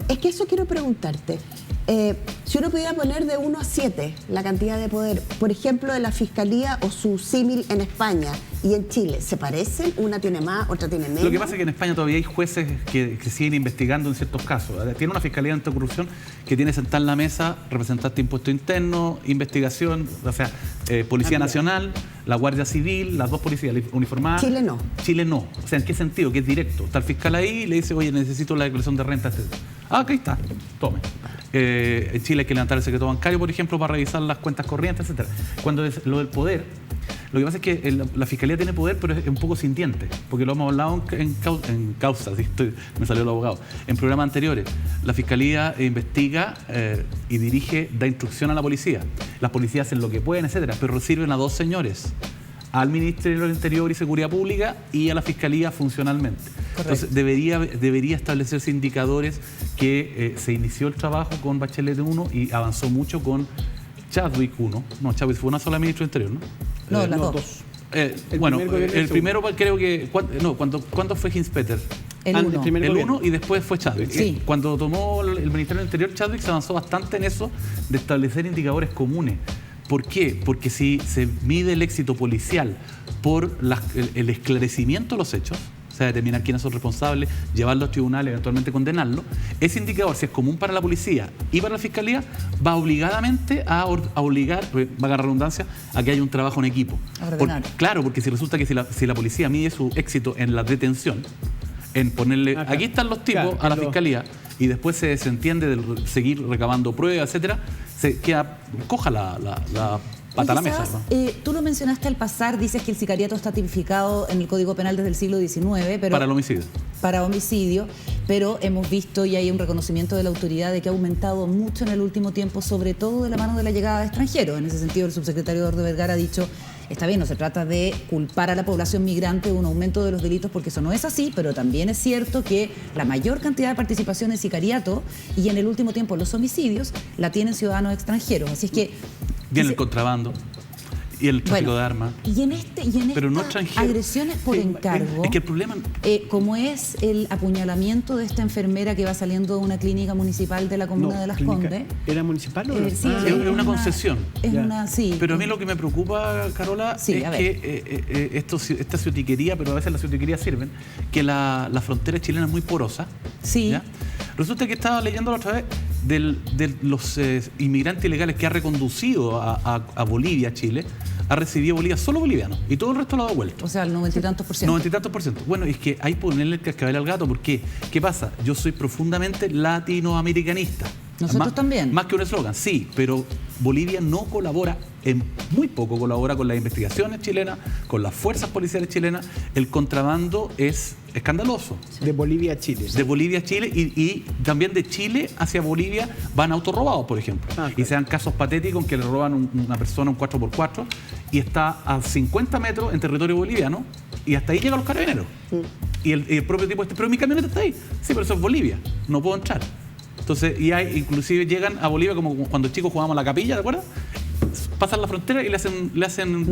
Es que eso quiero preguntarte. Si uno pudiera poner de 1 a 7 la cantidad de poder, por ejemplo, de la Fiscalía o su símil en España y en Chile, ¿se parecen? ¿Una tiene más, otra tiene menos? Lo que pasa es que en España todavía hay jueces que siguen investigando en ciertos casos. Tiene una Fiscalía de Anticorrupción que tiene sentada en la mesa representante de impuesto interno, investigación, o sea, Policía Nacional, la Guardia Civil, las dos policías uniformadas. Chile no. Chile no. O sea, ¿en qué sentido? Que es directo. Está el fiscal ahí y le dice, oye, necesito la declaración de renta. Ah, aquí está, tome. En Chile hay que levantar el secreto bancario, por ejemplo, para revisar las cuentas corrientes, etc. Cuando es lo del poder, lo que pasa es que la Fiscalía tiene poder, pero es un poco sin dientes, porque lo hemos hablado en causas, me salió el abogado, en programas anteriores. La Fiscalía investiga y dirige, da instrucción a la policía. Las policías hacen lo que pueden, etc., pero reciben a 2 señores, al Ministerio del Interior y Seguridad Pública y a la Fiscalía funcionalmente. Correcto. Entonces debería establecerse indicadores que se inició el trabajo con Bachelet 1 y avanzó mucho con Chadwick 1. No, Chadwick fue una sola ministra del Interior, ¿no? No, las dos. Bueno, el primero creo que... ¿Cuándo fue Hinspeter? El 1 y después fue Chadwick. Sí. Cuando tomó el Ministerio del Interior, Chadwick se avanzó bastante en eso de establecer indicadores comunes. ¿Por qué? Porque si se mide el éxito policial por el esclarecimiento de los hechos, o sea, determinar quiénes son responsables, llevarlo a tribunales, eventualmente condenarlo, ese indicador, si es común para la policía y para la Fiscalía, va obligadamente a obligar, valga la redundancia, a que haya un trabajo en equipo. Claro, porque si resulta que si la policía mide su éxito en la detención, en ponerle, aquí están los tipos a la Fiscalía, y después se desentiende de seguir recabando pruebas, etcétera, se queda coja la pata a la mesa, ¿no? Tú lo mencionaste al pasar, dices que el sicariato está tipificado en el Código Penal desde el siglo XIX. Pero, para el homicidio. Para homicidio, pero hemos visto y hay un reconocimiento de la autoridad de que ha aumentado mucho en el último tiempo, sobre todo de la mano de la llegada de extranjeros. En ese sentido, el subsecretario Eduardo Vergara ha dicho, está bien, no se trata de culpar a la población migrante de un aumento de los delitos, porque eso no es así, pero también es cierto que la mayor cantidad de participación en sicariato y en el último tiempo los homicidios la tienen ciudadanos extranjeros. Así es que... Viene el contrabando y el tráfico de armas. Y en pero no agresiones por encargo, es que el problema... como es el apuñalamiento de esta enfermera que va saliendo de una clínica municipal de la comuna de Las Condes. ¿Era municipal o no? Sí, es una concesión. Sí. Pero a mí lo que me preocupa, Carola, es que esta ciotiquería, pero a veces las ciotiquerías sirven, que la frontera chilena es muy porosa. Sí. ¿Ya? Resulta que estaba leyendo la otra vez de los inmigrantes ilegales que ha reconducido a Bolivia, Chile, ha recibido Bolivia solo bolivianos y todo el resto lo ha dado vuelto. O sea, el 90 y tantos por ciento. 90 y tantos por ciento. Bueno, es que hay que ponerle el cascabel al gato, porque ¿qué pasa? Yo soy profundamente latinoamericanista. Nosotros también. Más que un eslogan, sí, pero Bolivia no colabora, muy poco colabora con las investigaciones chilenas, con las fuerzas policiales chilenas. El contrabando es escandaloso. De Bolivia a Chile. De Bolivia a Chile y también de Chile hacia Bolivia van autorrobados, por ejemplo. Claro. Y se dan casos patéticos en que le roban una persona un 4x4 y está a 50 metros en territorio boliviano y hasta ahí llegan los carabineros. Y el propio tipo pero mi camioneta está ahí. Sí, pero eso es Bolivia, no puedo entrar. Entonces, inclusive llegan a Bolivia como cuando chicos jugábamos a la capilla, ¿de acuerdo? Pasan la frontera y le hacen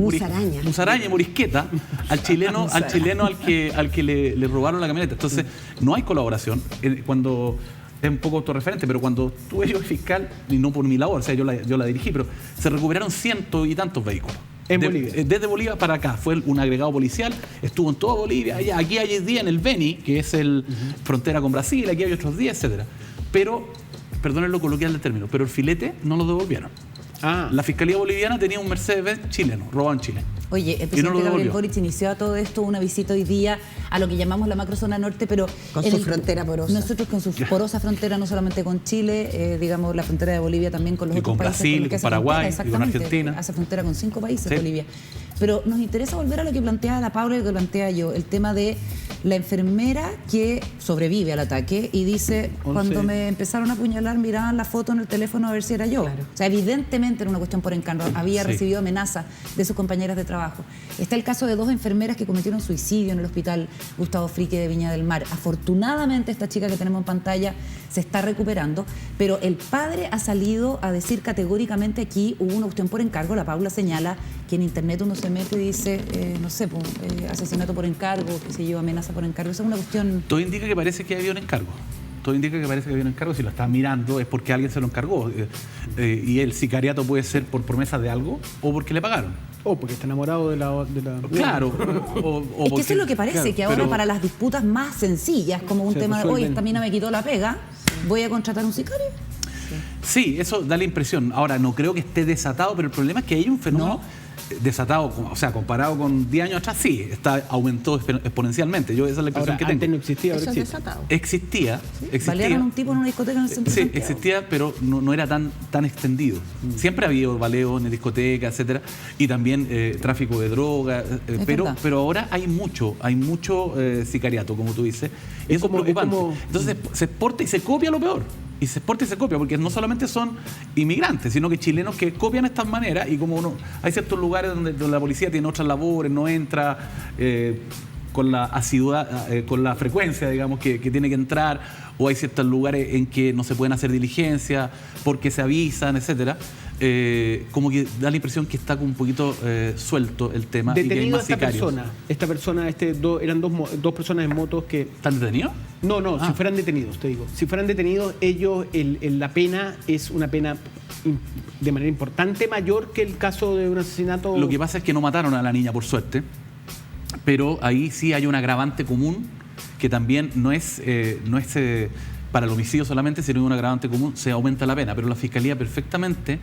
musaraña, morisqueta al chileno al que le robaron la camioneta. Entonces, no hay colaboración. Cuando es un poco autorreferente, pero cuando tuve yo fiscal, y no por mi labor, o sea, yo la dirigí, pero se recuperaron 100 y tantos vehículos. En Bolivia. Desde Bolivia para acá. Fue un agregado policial, estuvo en toda Bolivia. Aquí hay 10 en el Beni, que es frontera con Brasil, aquí hay otros 10, etcétera. Pero, perdonen lo coloquial del término, pero el filete no lo devolvieron. La Fiscalía Boliviana tenía un Mercedes-Benz chileno, robado en Chile. Oye, el presidente Gabriel Boric inició a todo esto una visita hoy día a lo que llamamos la macrozona norte, pero... Con su frontera porosa. Nosotros con su porosa frontera, no solamente con Chile, digamos la frontera de Bolivia también con los otros países. Brasil, con Paraguay, y con Argentina. Hace frontera con 5 países, Bolivia. Pero nos interesa volver a lo que plantea la Paula y lo que plantea yo, el tema de la enfermera que sobrevive al ataque y dice, cuando me empezaron a apuñalar, miraban la foto en el teléfono a ver si era yo. Claro. O sea, evidentemente era una cuestión por encargo. Había recibido amenazas de sus compañeras de trabajo. Está el caso de 2 enfermeras que cometieron suicidio en el hospital Gustavo Frique de Viña del Mar. Afortunadamente, esta chica que tenemos en pantalla se está recuperando, pero el padre ha salido a decir categóricamente aquí hubo una cuestión por encargo. La Paula señala que en internet uno se mete y dice, no sé, asesinato por encargo, qué sé yo, amenaza por encargo. Esa es una cuestión... Todo indica que parece que había un encargo. todo indica que parece que había un encargo. Si lo está mirando es porque alguien se lo encargó. Y el sicariato puede ser por promesa de algo o porque le pagaron. O porque está enamorado de la... Claro. Es que eso es lo que parece, claro, que ahora para las disputas más sencillas, como un tema de, oye, esta mina me quitó la pega, voy a contratar a un sicario. Sí, eso da la impresión. Ahora, no creo que esté desatado, pero el problema es que hay un fenómeno desatado, o sea, comparado con 10 años atrás, sí, aumentó exponencialmente. Esa es la impresión que tengo. Antes no existía, ahora existe. Desatado. Existía. Balearon a un tipo en una discoteca en el centro de Santiago. Existía, pero no era tan extendido. Siempre ha habido baleos en discotecas, etcétera, y también tráfico de drogas, pero ahora hay mucho sicariato, como tú dices, y eso es preocupante. Entonces se exporta y se copia lo peor. Y se exporta y se copia, porque no solamente son inmigrantes, sino que chilenos que copian estas maneras, y como hay ciertos lugares donde la policía tiene otras labores, no entra con la asiduidad, con la frecuencia, digamos, que tiene que entrar, o hay ciertos lugares en que no se pueden hacer diligencias porque se avisan, etcétera. Como que da la impresión que está un poquito suelto el tema. Detenido y que hay más sicarios. Esta persona, eran dos personas en motos que... ¿Están detenidos? No, si fueran detenidos, te digo. Si fueran detenidos, ellos, la pena es una pena de manera importante mayor que el caso de un asesinato. Lo que pasa es que no mataron a la niña, por suerte, pero ahí sí hay un agravante común que también no es para el homicidio solamente, sino un agravante común, se aumenta la pena, pero la Fiscalía perfectamente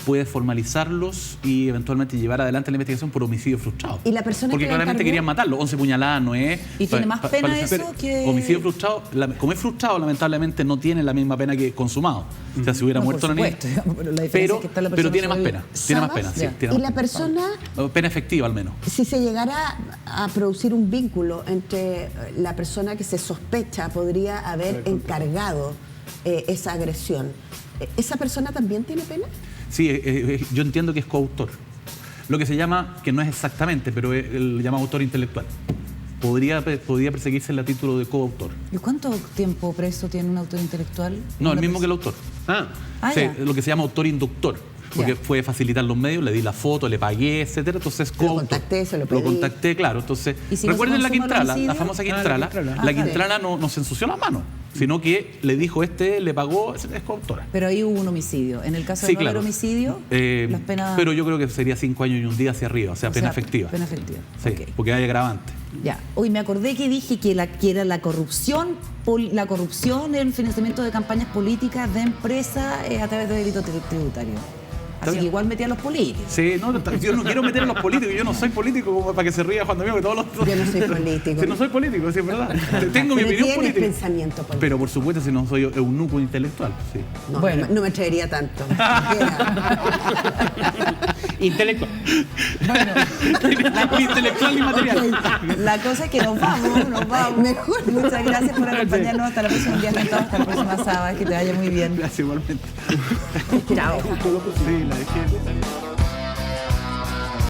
puede formalizarlos y eventualmente llevar adelante la investigación por homicidio frustrado. ¿Y la persona porque que claramente querían matarlo, 11 puñaladas no es... ¿Y tiene más pena eso que...? Homicidio frustrado, como es frustrado, lamentablemente no tiene la misma pena que consumado. O sea, si hubiera muerto la niña... Pero tiene más pena, tiene más pena, sí. ¿Y la persona...? Pena efectiva, al menos. Si se llegara a producir un vínculo entre la persona que se sospecha podría haber encargado esa agresión, ¿esa persona también tiene pena? Sí, yo entiendo que es coautor. Lo que se llama, que no es exactamente, pero lo llama autor intelectual. Podría perseguirse el título de coautor. ¿Y cuánto tiempo preso tiene un autor intelectual? No, el mismo que el autor. Sí, lo que se llama autor inductor. Porque fue facilitar los medios, le di la foto, le pagué, etcétera. Entonces, lo contacté, se lo pedí. Lo contacté, claro. Entonces, si recuerden no la Quintrala, la famosa Quintrala. La Quintrala no se ensució las manos, sino que le dijo le pagó, es coautora. Pero ahí hubo un homicidio. En el caso de no haber homicidio, las penas... Pero yo creo que sería 5 años y un día hacia arriba, o sea, pena efectiva. Pena efectiva. Sí, porque hay agravante. Ya. Hoy me acordé que dije que era la corrupción, el financiamiento de campañas políticas de empresas a través de delitos tributarios. Así que igual metí a los políticos. Sí, yo no quiero meter a los políticos, yo no soy político como para que se ría Juan Domingo, que todos los... Yo no soy político. Sí, no soy político, sí, es verdad. Tengo mi opinión política. Pensamiento político. Pero por supuesto, si no soy eunuco intelectual, sí. No, bueno, no me atrevería tanto. Intelectual. Bueno, intelectual y material. La cosa es que nos vamos. Mejor. Muchas gracias por acompañarnos. Hasta la próxima día, hasta la próxima sábado. Que te vaya muy bien. Gracias igualmente. Chao. Sí, la dejé.